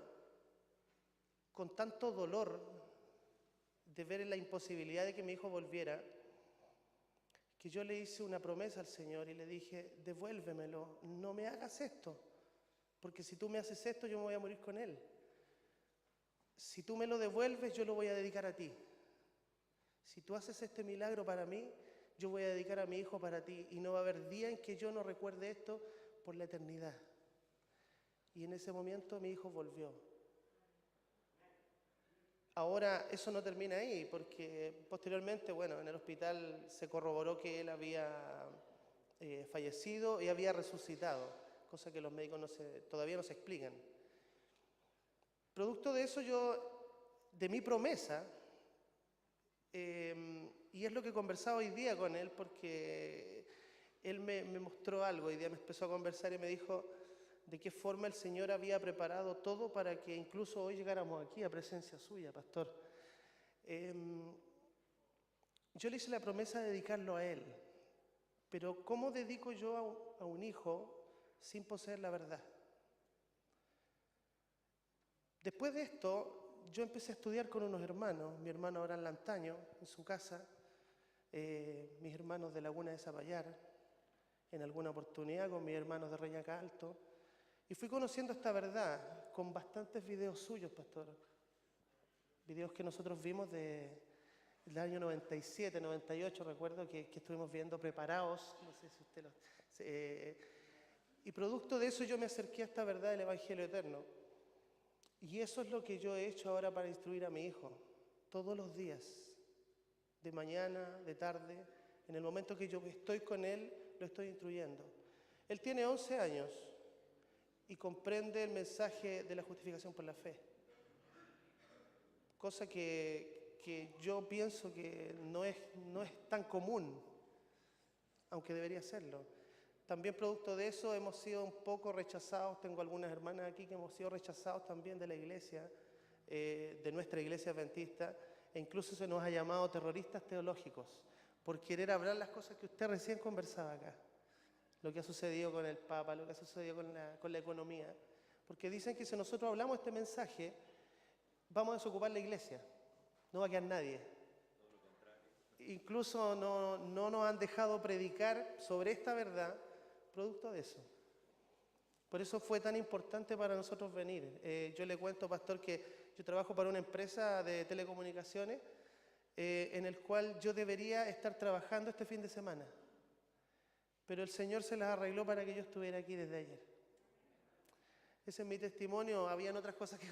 con tanto dolor de ver la imposibilidad de que mi hijo volviera, que yo le hice una promesa al Señor y le dije, devuélvemelo, no me hagas esto, porque si tú me haces esto yo me voy a morir con él. Si tú me lo devuelves yo lo voy a dedicar a ti. Si tú haces este milagro para mí, yo voy a dedicar a mi hijo para ti y no va a haber día en que yo no recuerde esto por la eternidad. Y en ese momento mi hijo volvió. Ahora eso no termina ahí, porque posteriormente, bueno, en el hospital se corroboró que él había fallecido y había resucitado, cosa que los médicos todavía no se explican. Producto de eso de mi promesa, y es lo que conversaba hoy día con él, porque él me mostró algo, hoy día me empezó a conversar y me dijo de qué forma el Señor había preparado todo para que incluso hoy llegáramos aquí a presencia suya, pastor. Yo le hice la promesa de dedicarlo a él, pero ¿cómo dedico yo a un hijo sin poseer la verdad? Después de esto, yo empecé a estudiar con unos hermanos, mi hermano Abraham Lantaño, en su casa. mis hermanos de Laguna de Zapallar, en alguna oportunidad con mis hermanos de Reñaca Alto, y fui conociendo esta verdad con bastantes videos suyos, pastor. Videos que nosotros vimos del año 97, 98, recuerdo que estuvimos viendo preparados, no sé si usted y producto de eso yo me acerqué a esta verdad del Evangelio eterno. Y eso es lo que yo he hecho ahora para instruir a mi hijo, todos los días, de mañana, de tarde, en el momento que yo estoy con él, lo estoy instruyendo. Él tiene 11 años y comprende el mensaje de la justificación por la fe. Cosa que yo pienso que no es tan común, aunque debería serlo. También producto de eso hemos sido un poco rechazados, tengo algunas hermanas aquí que hemos sido rechazados también de la iglesia, de nuestra iglesia adventista, e incluso se nos ha llamado terroristas teológicos, por querer hablar las cosas que usted recién conversaba acá. Lo que ha sucedido con el Papa, lo que ha sucedido con la economía. Porque dicen que si nosotros hablamos este mensaje, vamos a desocupar la iglesia, no va a quedar nadie. Incluso no nos han dejado predicar sobre esta verdad, producto de eso. Por eso fue tan importante para nosotros venir. Yo le cuento, pastor, que yo trabajo para una empresa de telecomunicaciones en el cual yo debería estar trabajando este fin de semana. Pero el Señor se las arregló para que yo estuviera aquí desde ayer. Ese es mi testimonio. Habían otras cosas que...